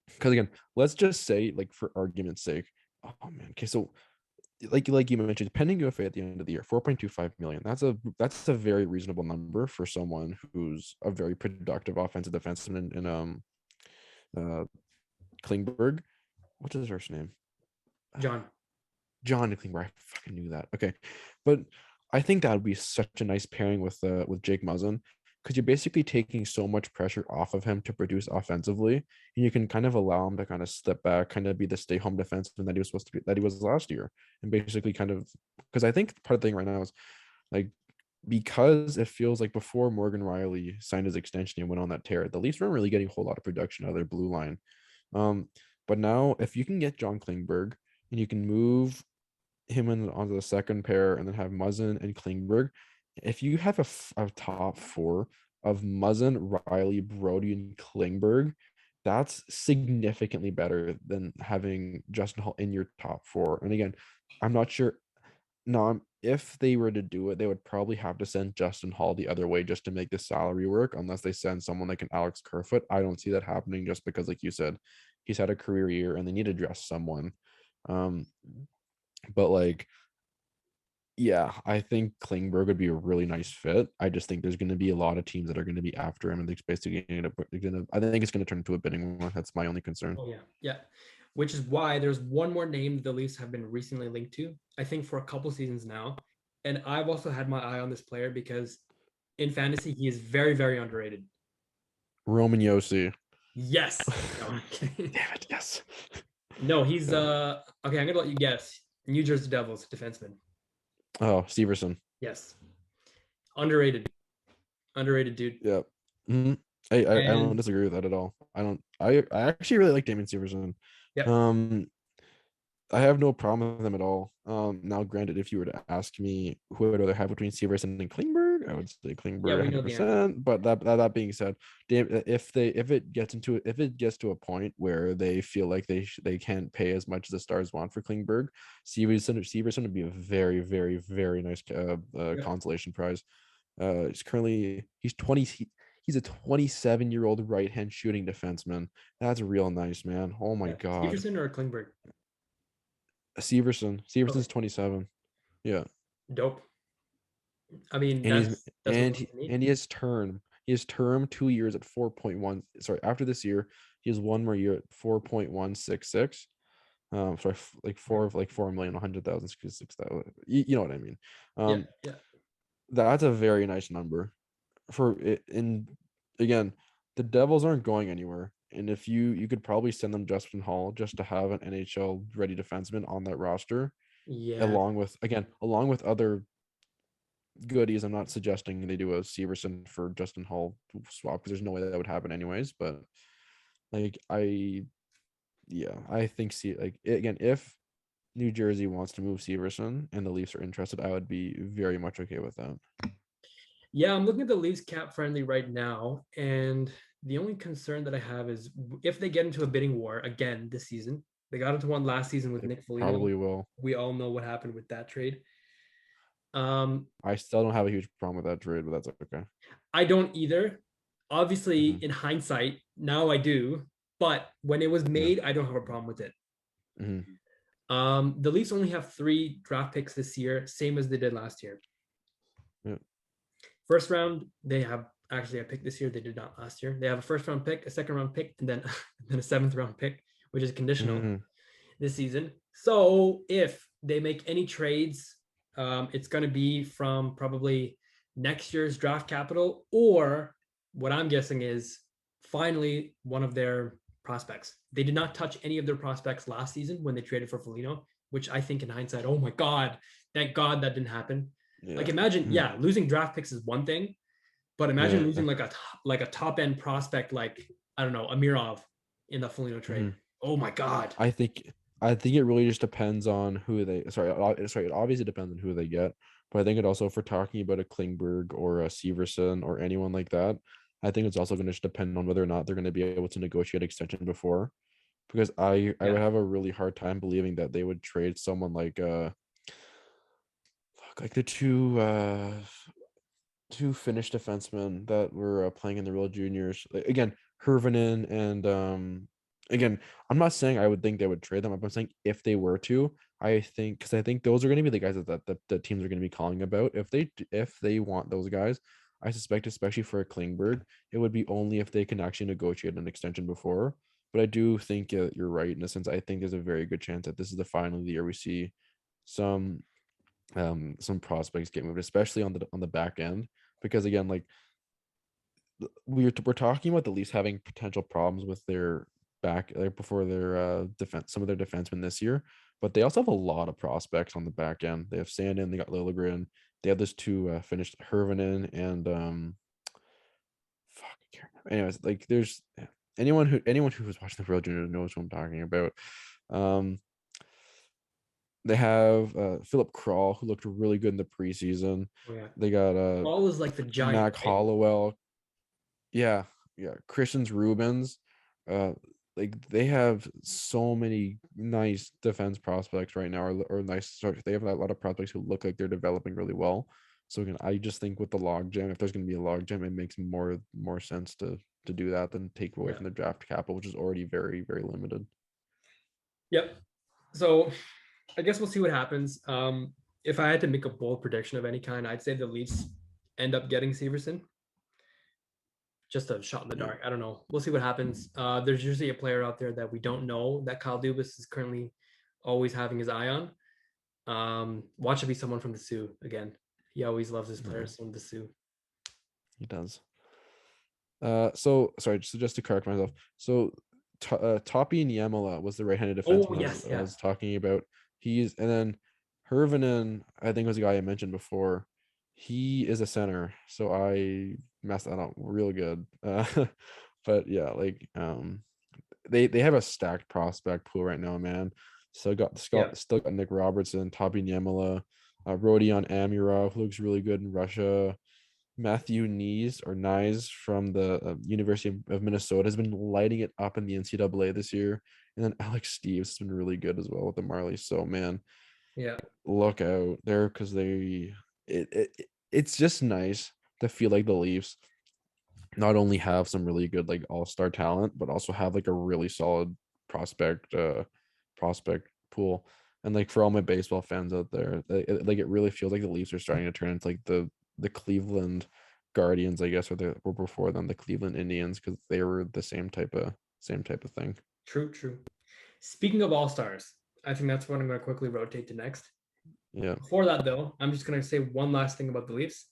Because again, let's just say, like for argument's sake, oh man. Okay, so like you mentioned, pending UFA at the end of the year, 4.25 million. That's a very reasonable number for someone who's a very productive offensive defenseman in Klingberg. What's his first name? John Klingberg. I fucking knew that. Okay, but I think that would be such a nice pairing with Jake Muzzin, because you're basically taking so much pressure off of him to produce offensively, and you can kind of allow him to kind of step back, kind of be the stay-home defenseman that he was supposed to be, that he was last year, and basically kind of, because I think part of the thing right now is like because it feels like before Morgan Riley signed his extension and went on that tear, the Leafs weren't really getting a whole lot of production out of their blue line. But now if you can get John Klingberg and you can move him onto the second pair and then have Muzzin and Klingberg, if you have a top four of Muzzin, Riley, Brody, and Klingberg, that's significantly better than having Justin Holl in your top four. And again, I'm not sure. No, if they were to do it, they would probably have to send Justin Holl the other way just to make the salary work, unless they send someone like an Alex Kerfoot. I don't see that happening just because, like you said, he's had a career year and they need to dress someone. Um, but like, yeah, I think Klingberg would be a really nice fit. I just think there's going to be a lot of teams that are going to be after him, and they're basically going to. I think it's going to turn into a bidding war. That's my only concern. Oh yeah. Which is why there's one more name the Leafs have been recently linked to. I think for a couple seasons now, and I've also had my eye on this player because in fantasy he is very, very underrated. Roman Yossi. Yes. No, Damn it! Yes. No, he's okay. I'm gonna let you guess. New Jersey Devils defenseman. Oh, Severson. Yes. Underrated. Underrated dude. Yeah. Mm-hmm. I don't disagree with that at all. I actually really like Damon Severson. Yep. I have no problem with them at all. Now granted, if you were to ask me who I'd rather have between Severson and Klingberg, I would say Klingberg 100%. But that being said, if it gets to a point where they feel like they can't pay as much as the Stars want for Klingberg, Severson would be a very, very, very nice consolation prize. He's 20. He's a 27-year-old right-hand shooting defenseman. That's real nice, man. Oh my god. Severson or Klingberg? Severson's 27. Yeah. Dope. I mean, he has term. He has term 2 years at 4.1. Sorry, after this year, he has one more year at 4.166. Sorry, like 4,100,000. You know what I mean. Yeah. That's a very nice number for it. And again, the Devils aren't going anywhere. And if you could probably send them Justin Holl just to have an NHL ready defenseman on that roster, along with other goodies. I'm not suggesting they do a Severson for Justin Holl swap because there's no way that would happen anyways. But like I think if New Jersey wants to move Severson and the Leafs are interested, I would be very much okay with that. Yeah, I'm looking at the Leafs cap friendly right now, and the only concern that I have is if they get into a bidding war again this season. They got into one last season with Nick Foligno. Probably will. We all know what happened with that trade. I still don't have a huge problem with that trade, but that's okay. I don't either. Obviously, in hindsight, now I do. But when it was made, I don't have a problem with it. The Leafs only have 3 draft picks this year, same as they did last year. Yeah. First round, they have actually a pick this year. They did not last year. They have a first round pick, a second round pick, and then a 7th round pick, which is conditional this season. So if they make any trades, it's going to be from probably next year's draft capital, or what I'm guessing is finally one of their prospects. They did not touch any of their prospects last season when they traded for Foligno, which I think in hindsight, oh my God, thank God that didn't happen. Yeah. Like imagine, losing draft picks is one thing, but imagine losing like a top end prospect like, I don't know, Amirov in the Foligno trade. Oh my God. I think it really just depends on who they. It obviously depends on who they get, but I think it also, if we're talking about a Klingberg or a Severson or anyone like that, I think it's also going to depend on whether or not they're going to be able to negotiate extension before, because I would have a really hard time believing that they would trade someone like the two Finnish defensemen that were playing in the World Juniors. Again, Hirvonen and again, I'm not saying I would think they would trade them. I'm saying if they were to, I think those are going to be the guys that the teams are going to be calling about. If they want those guys, I suspect, especially for a Klingberg, it would be only if they can actually negotiate an extension before. But I do think you're right in a sense. I think there's a very good chance that this is the final year we see some prospects get moved, especially on the back end, because again, like we're talking about the Leafs having potential problems with their back, like before their defense, some of their defensemen this year, but they also have a lot of prospects on the back end. They have Sandin, they got Liljegren, the others two finished Hervinen and fuck, I can't remember. Anyways, like there's anyone who was watching the World Junior knows what I'm talking about. Um, they have Philip Crawl, who looked really good in the preseason. Oh yeah. They got All is like the giant, Mac right? Hollowell. Yeah, yeah. Christians Rubens. Uh, like they have so many nice defense prospects right now, or nice start. They have a lot of prospects who look like they're developing really well. So again, I just think with the log jam, if there's going to be a log jam, it makes more sense to do that than take away Yeah. from the draft capital, which is already very very limited. Yep. So I guess we'll see what happens. If I had to make a bold prediction of any kind, I'd say the Leafs end up getting Severson. Just a shot in the Yeah, dark. I don't know. We'll see what happens. There's usually a player out there that we don't know that Kyle Dubas is currently always having his eye on. Watch it be someone from the Sioux again. He always loves his yeah, players from the Sioux. he does. So sorry, just to correct myself. So, Topi Niemela was the right-handed Oh defenseman yes, I yeah, was talking about. And then Hervinen, I think was the guy I mentioned before. He is a center, so I messed that up real good. But yeah, like they have a stacked prospect pool right now, man. yeah, Still got Nick Robertson, Topi Niemela, Rodion Amirov, who looks really good in Russia. Matthew Nyes from the University of Minnesota has been lighting it up in the NCAA this year, and then Alex Steves has been really good as well with the Marlies. So man, yeah, look out there because it's just nice to feel like the Leafs not only have some really good like all-star talent, but also have like a really solid prospect pool. And like for all my baseball fans out there, like it really feels like the Leafs are starting to turn into like the Cleveland Guardians, I guess, or they were before them the Cleveland Indians, because they were the same type of thing. true, true. Speaking of all stars, I think that's what I'm going to quickly rotate to next. Yeah. Before that, though, I'm just going to say one last thing about the Leafs.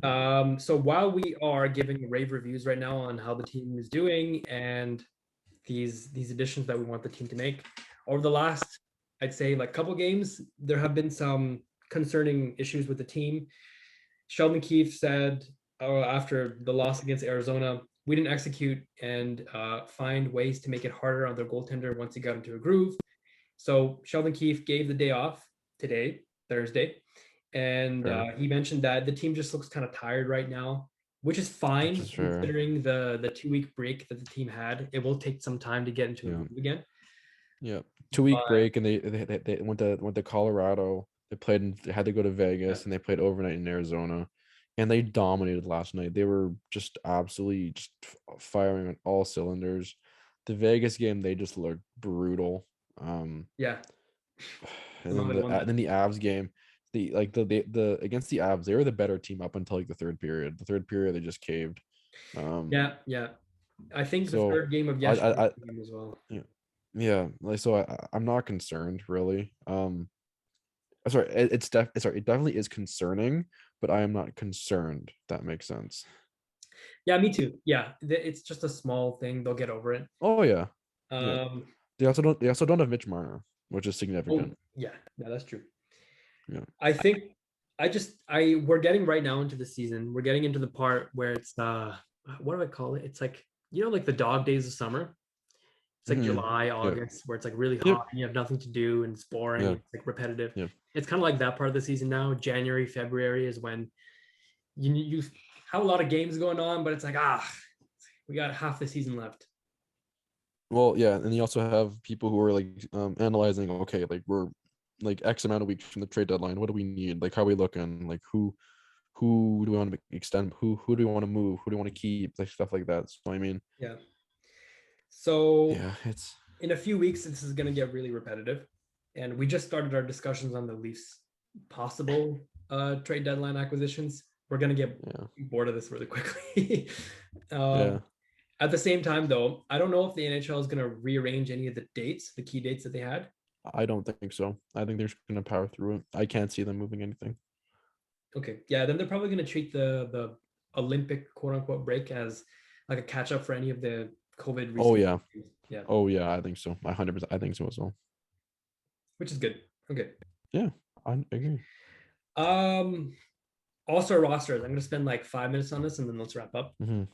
Yeah. So while we are giving rave reviews right now on how the team is doing and these additions that we want the team to make, over the last, I'd say, like couple games, there have been some concerning issues with the team. Sheldon Keefe said after the loss against Arizona, we didn't execute and find ways to make it harder on their goaltender once he got into a groove. So Sheldon Keefe gave the day off today, Thursday, and Sure. he mentioned that the team just looks kind of tired right now, which is Which fine is fair. considering the 2 week break that the team had. It will take some time to get into a Yeah. groove again. Yeah. 2 week But break, and they went to Colorado. They had to go to yeah, Vegas, and they played overnight in Arizona, and they dominated last night. They were just absolutely just firing on all cylinders. The Vegas game, they just looked brutal. yeah, And somehow then they won that. the Avs game, the against the Avs, they were the better team up until like the third period. The third period, they just caved. Yeah, yeah. I think the So third game of I yesterday's game as well. yeah, yeah, like so I'm not concerned really. Sorry, it definitely is concerning, but I am not concerned. If that makes sense. Yeah, me too. Yeah, it's just a small thing. They'll get over it. Oh yeah, yeah. Um, They also don't have Mitch Marner, which is oh significant. yeah, yeah, that's true. Yeah. I think we're getting right now into the season. We're getting into the part where it's what do I call it? It's like like the dog days of summer. It's like Hmm. July, Yeah. August, where it's like really Yep. hot and you have nothing to do and it's boring Yeah. and it's like repetitive. Yeah. It's kind of like that part of the season now. January, February is when you have a lot of games going on, but it's like we got half the season left. Well, yeah, and you also have people who are like analyzing. Okay, like we're like X amount of weeks from the trade deadline. What do we need? Like how are we looking? Like who do we want to extend? Who do we want to move? Who do we want to keep? Like stuff like that. So I mean, Yeah. So yeah, it's in a few weeks, this is going to get really repetitive. And we just started our discussions on the Leafs' possible trade deadline acquisitions. We're going to get yeah, bored of this really quickly. yeah. At the same time, though, I don't know if the NHL is going to rearrange any of the dates, the key dates that they had. I don't think so. I think they're just gonna power through it. I can't see them moving anything. Okay. Yeah. Then they're probably going to treat the Olympic quote unquote break as like a catch up for any of the COVID Oh rescheduled yeah. games. Yeah. Oh yeah. I think so. 100%. I think so as well. Which is good. Okay. Yeah, I agree. All-Star rosters. I'm gonna spend like 5 minutes on this and then let's wrap up. Mm-hmm.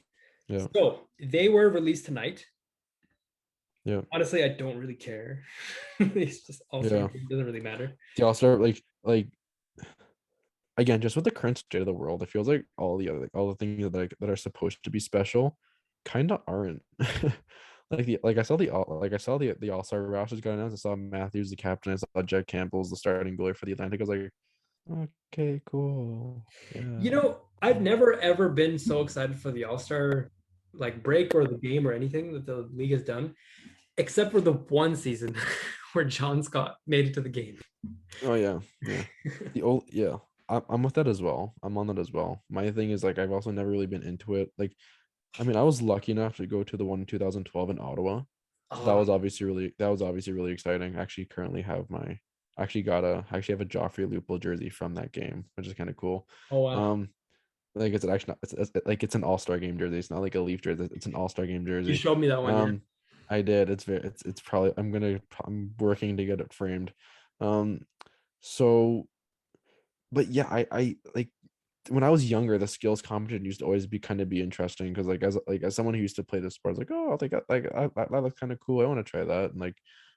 Yeah. So they were released tonight. Yeah. Honestly, I don't really care. It's just All-Star Yeah. game, doesn't really matter. The All-Star, like again, just with the current state of the world, it feels like all the things that are supposed to be special kind of aren't. I saw the All-Star rosters got announced. I saw Matthews the captain. I saw Jack Campbell's the starting goalie for the Atlantic. I was like, okay, cool. You Yeah. know, I've never ever been so excited for the All-Star like break or the game or anything that the league has done, except for the one season where John Scott made it to the game. Oh yeah. Yeah. The old yeah. I'm with that as well. I'm on that as well. My thing is like I've also never really been into it. Like, I mean, I was lucky enough to go to the one in 2012 in Ottawa. So Oh, that was obviously really exciting. I actually currently have I actually have a Joffrey Lupul jersey from that game, which is kind of cool. oh wow. Um like it's actually not, it's an All-Star game jersey. It's not like a Leaf jersey. It's an All-Star game You jersey. showed me that one year. I did. It's probably I'm working to get it framed. Um so but yeah, I like when I was younger, the skills competition used to always be interesting because as someone who used to play this sport, I was like, oh, I think that looks kind of cool. I want to try that. And like,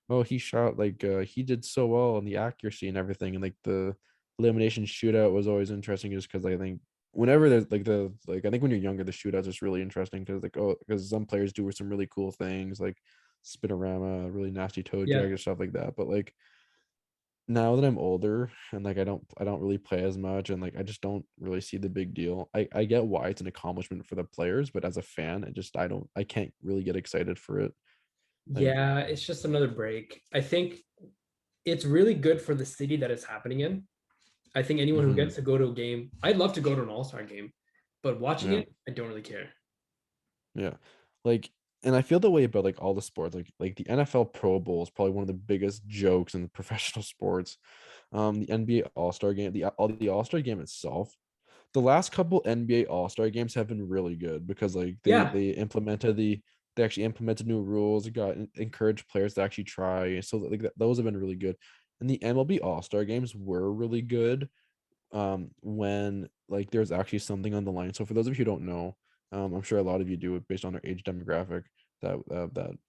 oh, he shot he did so well and the accuracy and everything, and like the elimination shootout was always interesting just because I think whenever there's I think when you're younger, the shootouts is really interesting because some players do some really cool things like spinorama, really nasty toe Yeah. drag and stuff like that. But like now that I'm older and like I don't really play as much and like I just don't really see the big deal. I get why it's an accomplishment for the players, but as a fan, I can't really get excited for it. Like Yeah, it's just another break. I think it's really good for the city that it's happening in. I think anyone who mhm, gets to go to a game, I'd love to go to an All-Star game, but watching yeah, it, I don't really care. yeah. Like and I feel the way about like all the sports, like the NFL Pro Bowl is probably one of the biggest jokes in professional sports. The NBA All-Star game, the All-Star game itself, the last couple NBA All-Star games have been really good because like Yeah, they actually implemented new rules, encouraged players to actually try. So like those have been really good. And the MLB All-Star games were really good when like there's actually something on the line. So for those of you who don't know, I'm sure a lot of you do it based on our age demographic that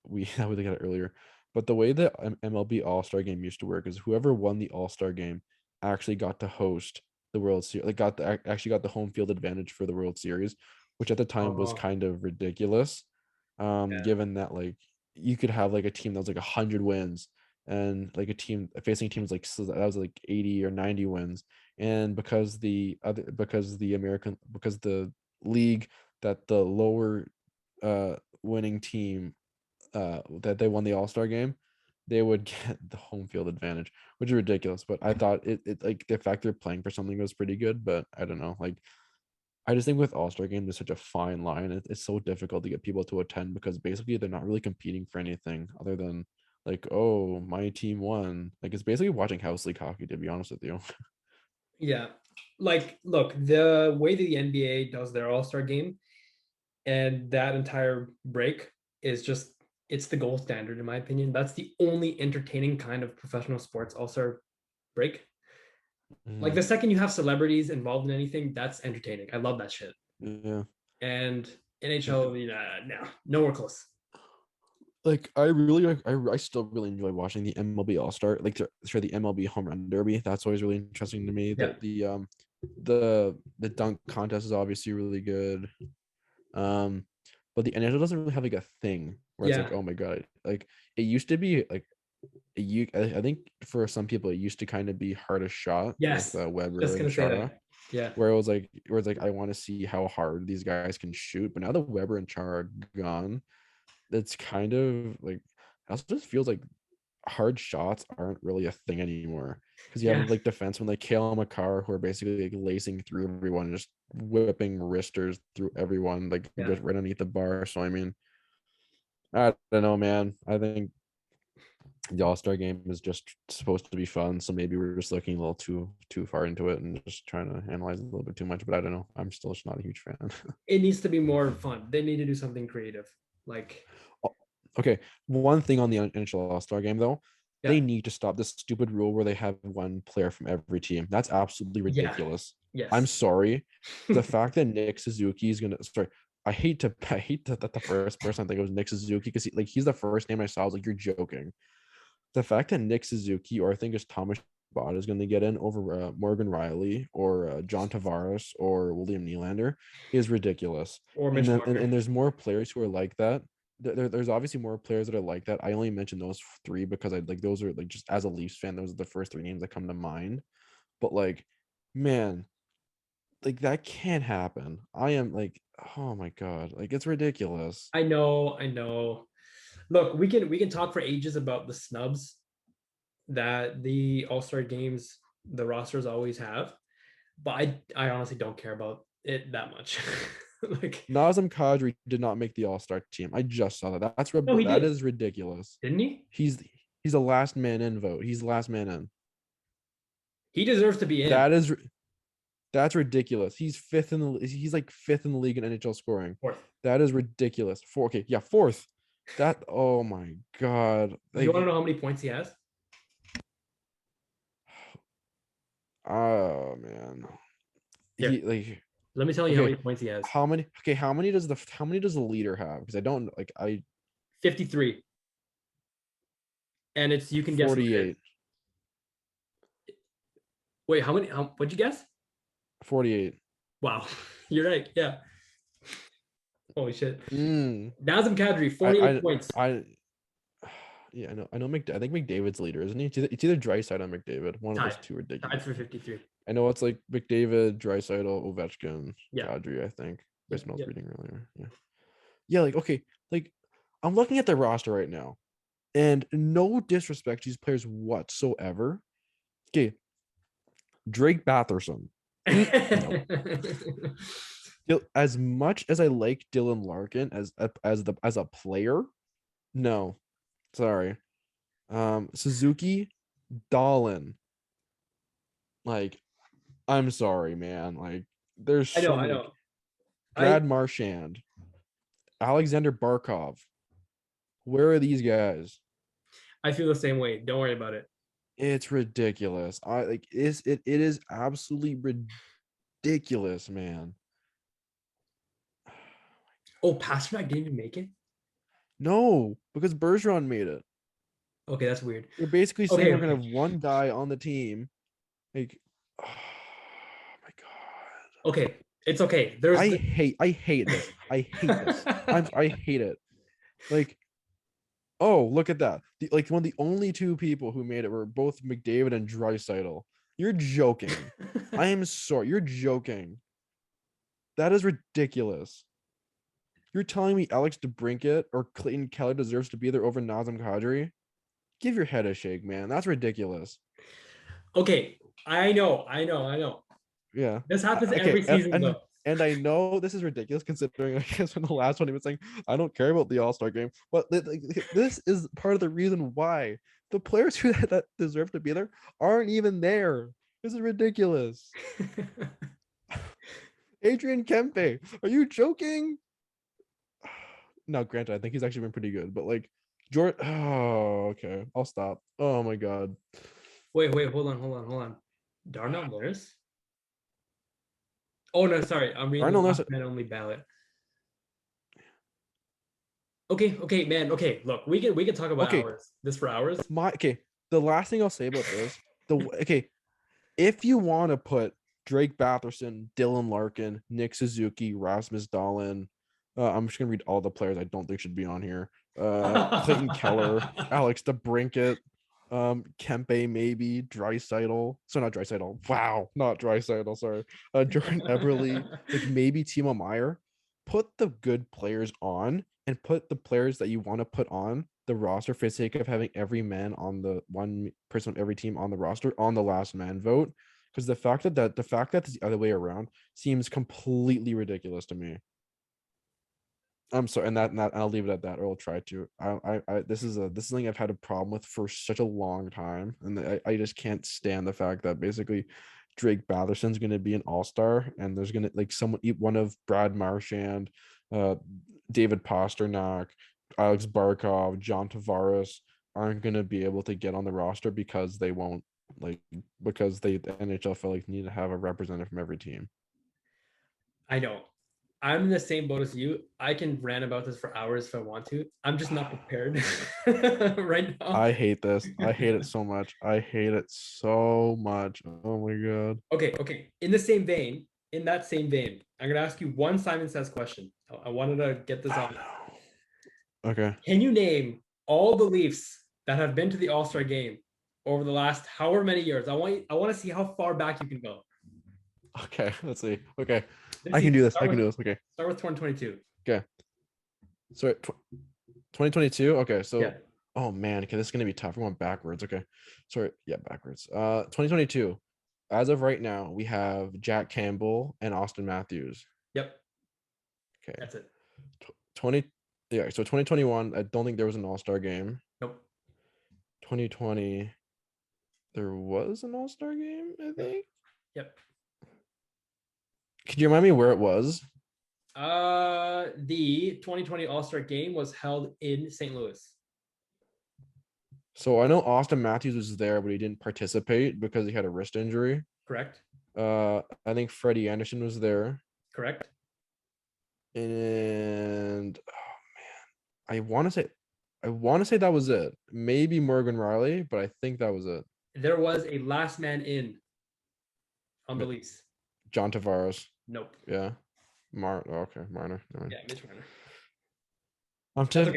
we that we looked at earlier. But the way that MLB All-Star game used to work is whoever won the All-Star game actually got to host the World Series, like actually got the home field advantage for the World Series, which at the time was oh, kind of ridiculous. yeah, Given that like you could have like a team that was like 100 wins and like a team facing teams like so that was like 80 or 90 wins, and because the league that the lower winning team that they won the All-Star game, they would get the home field advantage, which is ridiculous. But I thought it like the fact they're playing for something was pretty good. But I don't know, like I just think with All-Star game, there's such a fine line. It's so difficult to get people to attend because basically they're not really competing for anything other than like, oh, my team won. Like it's basically watching house league hockey, to be honest with you. yeah. Like, look, the way that the NBA does their All-Star game and that entire break is just it's the gold standard in my opinion. That's the only entertaining kind of professional sports All-Star break. Like Mhm. the second you have celebrities involved in anything, that's entertaining. I love that shit. Yeah. And Like NHL, no, nowhere close. like I really like I still really enjoy watching the MLB All-Star, like sure the MLB Home Run Derby. That's always really interesting to me. Yeah, The dunk contest is obviously really good. Um, but the NHL doesn't really have like a thing where it's like, yeah, oh my God, like it used to be like I think for some people it used to kind of be hardest shot with yes. Weber Just and gonna say Chara, that. Yeah, where it's like I want to see how hard these guys can shoot. But now that Weber and Chara are gone, it's kind of like it also just feels like hard shots aren't really a thing anymore because you yeah, have like defensemen like Kale McCarr who are basically like lacing through everyone, just whipping wristers through everyone, like yeah. just right underneath the bar. So I mean, I don't know, man. I think the All-Star game is just supposed to be fun, so maybe we're just looking a little too far into it and just trying to analyze a little bit too much. But I don't know. I'm still just not a huge fan. It needs to be more fun. They need to do something creative. Like, Okay, one thing on the NHL All-Star game though, They need to stop this stupid rule where they have one player from every team. That's absolutely Yeah. ridiculous. Yes. I'm sorry. The fact that Nick Suzuki is gonna sorry, I hate that the first person I think it was Nick Suzuki because he's the first name I saw. I was like, you're joking. The fact that Nick Suzuki or I think it's Thomas Chabot is going to get in over Morgan Riley or John Tavares or William Nylander is ridiculous. Or And Mitch then Marner. and there's more players who are like that. There's obviously more players that are like that. I only mentioned those three because I like those are like just as a Leafs fan, those are the first three names that come to mind. But like, man, like that can't happen. I am like, oh my god, like it's ridiculous. I know. Look, we can talk for ages about the snubs that the All-Star games, the rosters always have, but I honestly don't care about it that much. Like, Nazem Kadri did not make the All-Star team. I just saw that. no, he That did, is ridiculous. didn't he? He's a last man in vote. He's the last man in. He deserves to be in. That's ridiculous. He's like fifth in the league in NHL scoring. Fourth. That is ridiculous. Fourth. That oh my god. Do you want to know how many points he has? Oh man. Here, let me tell you how many points he has. How many does the leader have? Because I don't 53. And it's you can guess 48. Wait, what'd you guess? 48. Wow. You're right. Yeah. Holy shit. Mm. Nazem Kadri, 48 points. Yeah, I know. I think McDavid's leader, isn't he? It's either Draisaitl or McDavid. One of those two ridiculous. Tied for 53. I know it's like McDavid, Draisaitl, Ovechkin, yeah. Kadri, I think. Based on what I was reading earlier. Yeah. Yeah, like okay, like I'm looking at the roster right now, and no disrespect to these players whatsoever. Okay, Drake Batherson. As much as I like Dylan Larkin as a player, no, sorry. Suzuki, Dahlin. Like, I'm sorry, man. Like, there's I know. Brad Marchand, Alexander Barkov. Where are these guys? I feel the same way. Don't worry about it. It's ridiculous. It is absolutely ridiculous, man. Oh, Pasternak didn't even make it? No, because Bergeron made it. Okay, that's weird. You're basically saying we're gonna have one guy on the team. Like, oh my god. Okay, it's okay. I hate this. I hate it. Like, oh, look at that. One of the only two people who made it were both McDavid and Draisaitl. You're joking. I am sorry. You're joking. That is ridiculous. You're telling me Alex DeBrincat or Clayton Keller deserves to be there over Nazem Kadri? Give your head a shake, man. That's ridiculous. Okay, I know. Yeah. This happens every season, though. And I know this is ridiculous considering, I guess, in the last one he was saying, I don't care about the All-Star game. But this is part of the reason why the players who that deserve to be there aren't even there. This is ridiculous. Adrian Kempe, are you joking? No, granted, I think he's actually been pretty good, but like George. Oh, okay. I'll stop. Oh my god. Wait, hold on. Darnell Nurse? Oh no, sorry. I'm reading the man only ballot. Okay, man. Okay, look, we can talk about this for hours. The last thing I'll say about this, if you want to put Drake Batherson, Dylan Larkin, Nick Suzuki, Rasmus Dahlin, I'm just gonna read all the players I don't think should be on here. Clayton Keller, Alex DeBrincat, Kempe, maybe Draisaitl. So not Draisaitl. Wow, not Draisaitl. Sorry, Jordan Eberle, like maybe Timo Meier. Put the good players on, and put the players that you want to put on the roster for the sake of having every man on the one person on every team on the roster on the last man vote. Because the fact that it's the other way around seems completely ridiculous to me. I'm sorry, and I'll leave it at that, or I'll try to. This is something I've had a problem with for such a long time, and I just can't stand the fact that basically Drake Batherson's going to be an all-star, and there's going to one of Brad Marchand, David Pasternak, Alex Barkov, John Tavares, aren't gonna be able to get on the roster because they won't because the NHL felt like need to have a representative from every team. I know. I'm in the same boat as you. I can rant about this for hours if I want to. I'm just not prepared right now. I hate this. I hate it so much. I hate it so much. Oh my god. Okay. In that same vein, I'm gonna ask you one Simon Says question. I wanted to get this on. Okay. Can you name all the Leafs that have been to the All-Star game over the last however many years? I want to see how far back you can go. Okay, let's see. Okay. I can do this. I can do this. Okay. Start with 2022. Okay. So 2022. Okay, so Yeah. oh man, okay, this is gonna be tough. We're going backwards. Okay. Sorry, yeah, backwards. 2022. As of right now, we have Jack Campbell and Austin Matthews. Yep. Okay. That's it. 20 yeah, so 2021, I don't think there was an All-Star game. Nope. 2020, there was an All-Star game, I think. Yep. Could you remind me where it was? The 2020 All-Star game was held in St. Louis. So I know Austin Matthews was there, but he didn't participate because he had a wrist injury. Correct. I think Freddie Anderson was there. Correct. And oh man, I want to say that was it. Maybe Morgan Riley, but I think that was it. There was a last man in on the Leafs. John Tavares. Nope. Yeah. Okay, Marner. No. Yeah, Mitch Marner.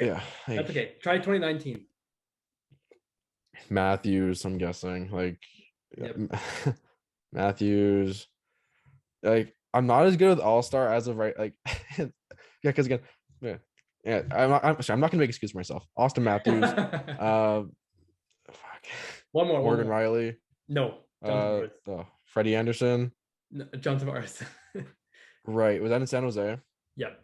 Yeah. That's okay. Try 2019. Matthews, I'm guessing. Yep. Matthews. I'm not as good with All-Star as of right. Yeah, because again, I'm not gonna make excuse for myself. Austin Matthews. Fuck. One more. Morgan Riley. No. Freddie Anderson. No, John Tavares. Right. Was that in San Jose? Yep.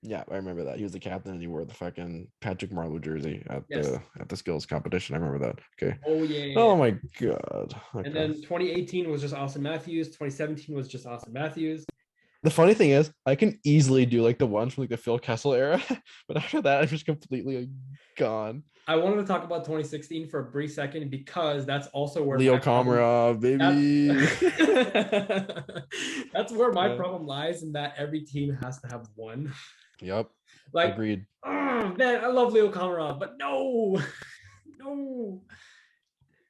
Yeah, I remember that. He was the captain and he wore the fucking Patrick Marleau jersey at the skills competition. I remember that. Okay. Oh yeah. Oh my god. Okay. And then 2018 was just Austin Matthews. 2017 was just Austin Matthews. The funny thing is, I can easily do the ones from the Phil Kessel era, but after that, I'm just completely gone. I wanted to talk about 2016 for a brief second because that's also where Leo Komarov, baby. That's where my problem lies, in that every team has to have one. Yep. Agreed. Oh man, I love Leo Komarov, but no.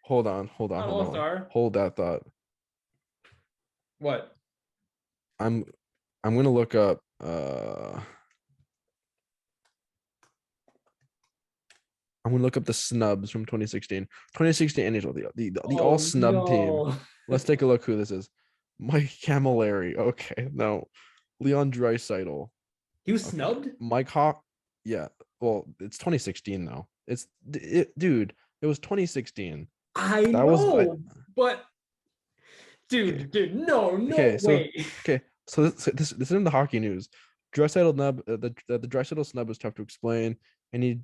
Hold on. Hold that thought. What? I'm gonna look up I'm gonna look up the snubs from 2016. 2016 NHL, the all snub team. Let's take a look who this is. Mike Camilleri. Okay, no. Leon Draisaitl. He was snubbed? Mike Hawk. Yeah. Well, it's 2016 though. Dude, it was 2016. I know, but dude, no okay, way. So this is in the hockey news. Draisaitl snub. The Draisaitl snub is tough to explain. Any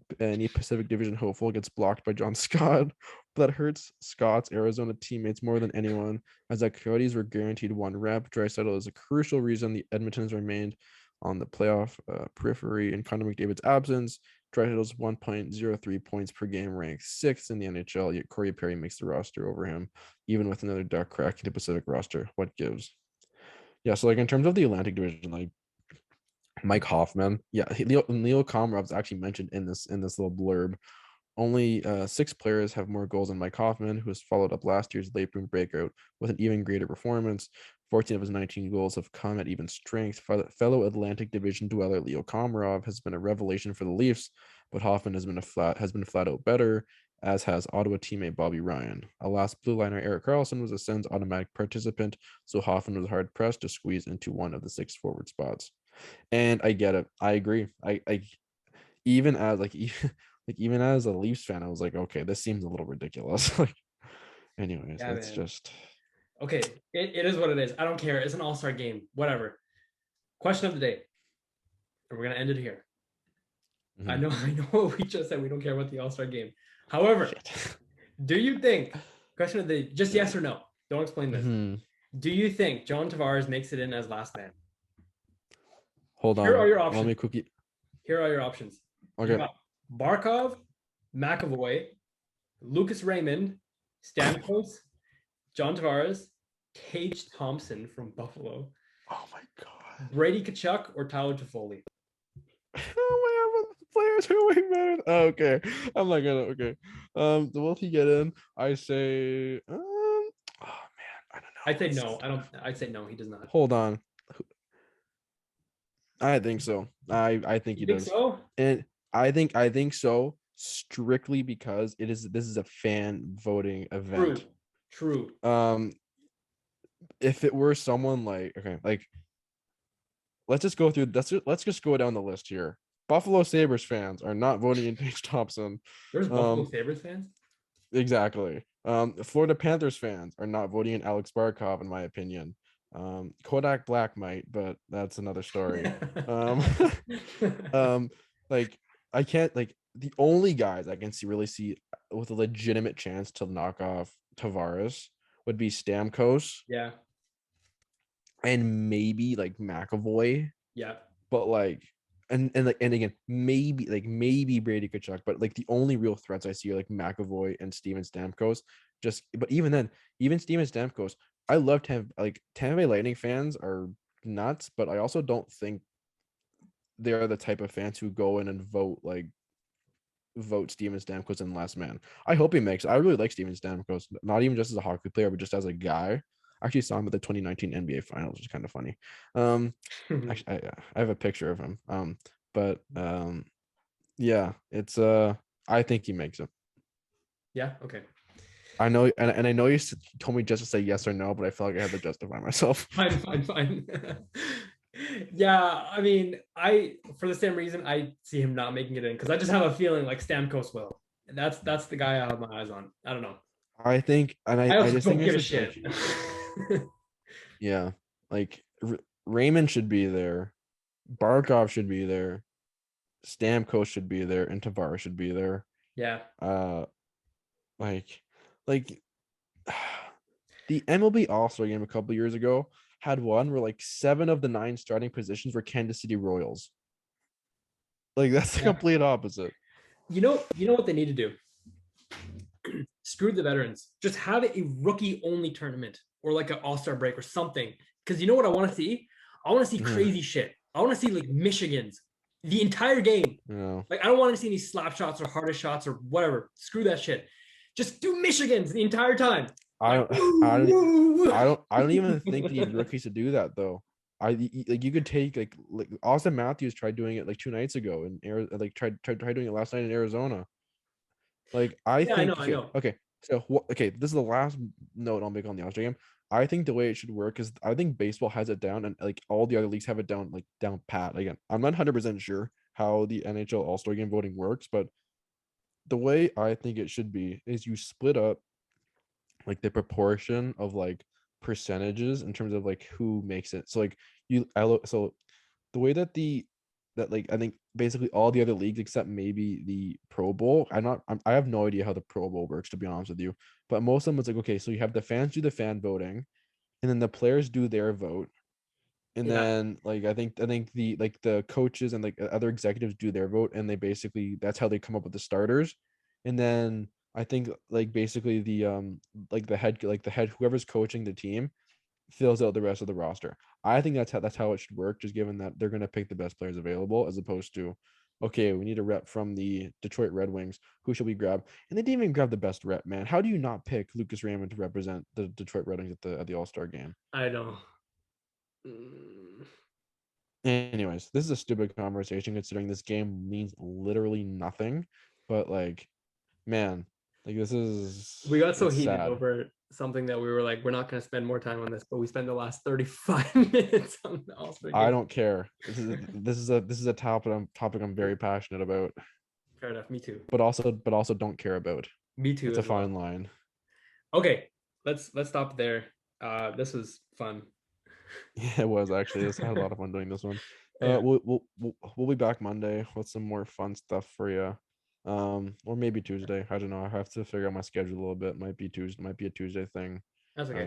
Pacific Division hopeful gets blocked by John Scott. But that hurts Scott's Arizona teammates more than anyone, as the Coyotes were guaranteed one rep. Draisaitl is a crucial reason the Edmontons remained on the playoff periphery in Connor McDavid's absence. Draisaitl's 1.03 points per game ranks 6th in the NHL, yet Corey Perry makes the roster over him, even with another duck cracking the Pacific roster. What gives? Yeah, so in terms of the Atlantic Division, Mike Hoffman, Leo Komarov's actually mentioned in this little blurb. Only 6 players have more goals than Mike Hoffman, who has followed up last year's late boom breakout with an even greater performance. 14 of his 19 goals have come at even strength. Fellow Atlantic Division dweller Leo Komarov has been a revelation for the Leafs, but Hoffman has been flat out better, as has Ottawa teammate Bobby Ryan. Alas, blue liner Erik Karlsson was a Sens automatic participant, so Hoffman was hard pressed to squeeze into one of the 6 forward spots. And I get it. I agree. I even as a Leafs fan, I was like, okay, this seems a little ridiculous. Anyways, it's just okay. It is what it is. I don't care. It's an all-star game. Whatever. Question of the day. And we're gonna end it here. Mm-hmm. I know we just said we don't care about the all-star game. However, do you think, question of the day, just yes or no, don't explain this. Mm-hmm. Do you think John Tavares makes it in as last man? Hold on. Here are your options. Let me quickly. Here are your options. Okay. Barkov, McAvoy, Lucas Raymond, Stamkos, John Tavares, Tage Thompson from Buffalo, Oh my god. Brady Tkachuk, or Tyler Toffoli. Oh my god, players who we met. Okay. I'm not gonna okay. So will he get in? I say oh man, I don't know. I'd say no. I'd say no, he does not. Hold on. I think so. I think You he think does. so? And I think so strictly because this is a fan voting event. True. If it were someone like okay, like let's just go through let's just go down the list here. Buffalo Sabres fans are not voting in Tage Thompson. There's Buffalo Sabres fans? Exactly. Florida Panthers fans are not voting in Alex Barkov, in my opinion. Kodak Black might, but that's another story. Um, um, like I can't like the only guys I can really see with a legitimate chance to knock off Tavares would be Stamkos Yeah. and maybe like McAvoy, Yeah. but like and again maybe Brady Tkachuk, but like the only real threats I see are like McAvoy and Steven Stamkos. But even then, even Steven Stamkos, I love Tampa Bay Lightning fans are nuts, but I also don't think they are the type of fans who go in and vote Steven Stamkos in last man. I hope he makes. I really like Steven Stamkos, not even just as a hockey player, but just as a guy. I actually saw him at the 2019 NBA Finals, which is kind of funny. Actually, I have a picture of him. But yeah, it's I think he makes it. Yeah. Okay. I know, and I know you told me just to say yes or no, but I felt like I had to justify myself. Fine. Yeah, I mean, for the same reason I see him not making it in because I just have a feeling like Stamkos will, and that's the guy I have my eyes on. I don't know. I think, and I I also just don't think give it's a just shit. yeah, like Raymond should be there, Barkov should be there, Stamkos should be there, and Tavares should be there. Yeah. Uh, like, like the MLB All-Star Game a couple years ago had one where like 7 of the 9 starting positions were Kansas City Royals. Like that's the Yeah. complete opposite. You know what they need to do? Screw the veterans. Just have a rookie only tournament or like an all-star break or something. Because you know what I want to see? I want to see Mhm. crazy shit. I want to see like Michigan's the entire game. Yeah. Like I don't want to see any slap shots or hardest shots or whatever. Screw that shit. Just do Michigan's the entire time. I Like, don't I don't even think you need rookies to do that though. Like you could take like Austin Matthews tried doing it like 2 nights ago in Arizona, like tried doing it last night in Arizona. Like I yeah, I know, think I know. okay. So okay, this is the last note I'll make on the All-Star Game. I think the way it should work is I think baseball has it down and like all the other leagues have it down like down pat. Again, I'm not 100% sure how the NHL All-Star Game voting works, but the way I think it should be is you split up like the proportion of like percentages in terms of like who makes it. So like so the way that like I think basically all the other leagues except maybe the Pro Bowl. I have no idea how the Pro Bowl works to be honest with you. But most of them it's like okay, so you have the fans do the fan voting, and then the players do their vote, and Yeah. then like I think the coaches and like other executives do their vote, and they basically that's how they come up with the starters, and then I think like basically the head whoever's coaching the team fills out the rest of the roster. I think that's how it should work, just given that they're gonna pick the best players available as opposed to okay, we need a rep from the Detroit Red Wings. Who should we grab? And they didn't even grab the best rep, man. How do you not pick Lucas Raymond to represent the Detroit Red Wings at the All-Star game? I know. Mm. Anyways, this is a stupid conversation considering this game means literally nothing. But like, man, like this is We got so it's heated sad. over something that we were like, we're not going to spend more time on this, but we spent the last 35 minutes on the All-Star I game. don't care. This is a topic I'm very passionate about. Fair enough. Me too. But also don't care about. Me too It's a as well. fine line. Okay, let's stop there. This was fun. Yeah, it was actually. I had a lot of fun doing this one. Yeah. We'll be back Monday with some more fun stuff for you. Or maybe Tuesday. I don't know. I have to figure out my schedule a little bit. Might be Tuesday. Might be a Tuesday thing. That's okay.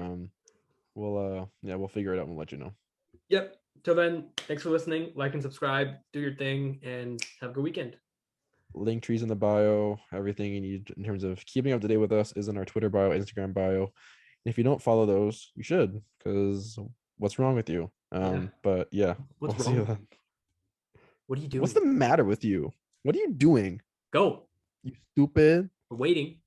We'll figure it out and we'll let you know. Yep. Till then, thanks for listening. Like and subscribe. Do your thing, and have a good weekend. link trees in the bio. Everything you need in terms of keeping up to date with us is in our Twitter bio, Instagram bio. And if you don't follow those, you should, because what's wrong with you? But yeah, What's we'll see wrong you with then. you? What are you What's doing? the matter with you? What are you doing? Go. You stupid. We're waiting.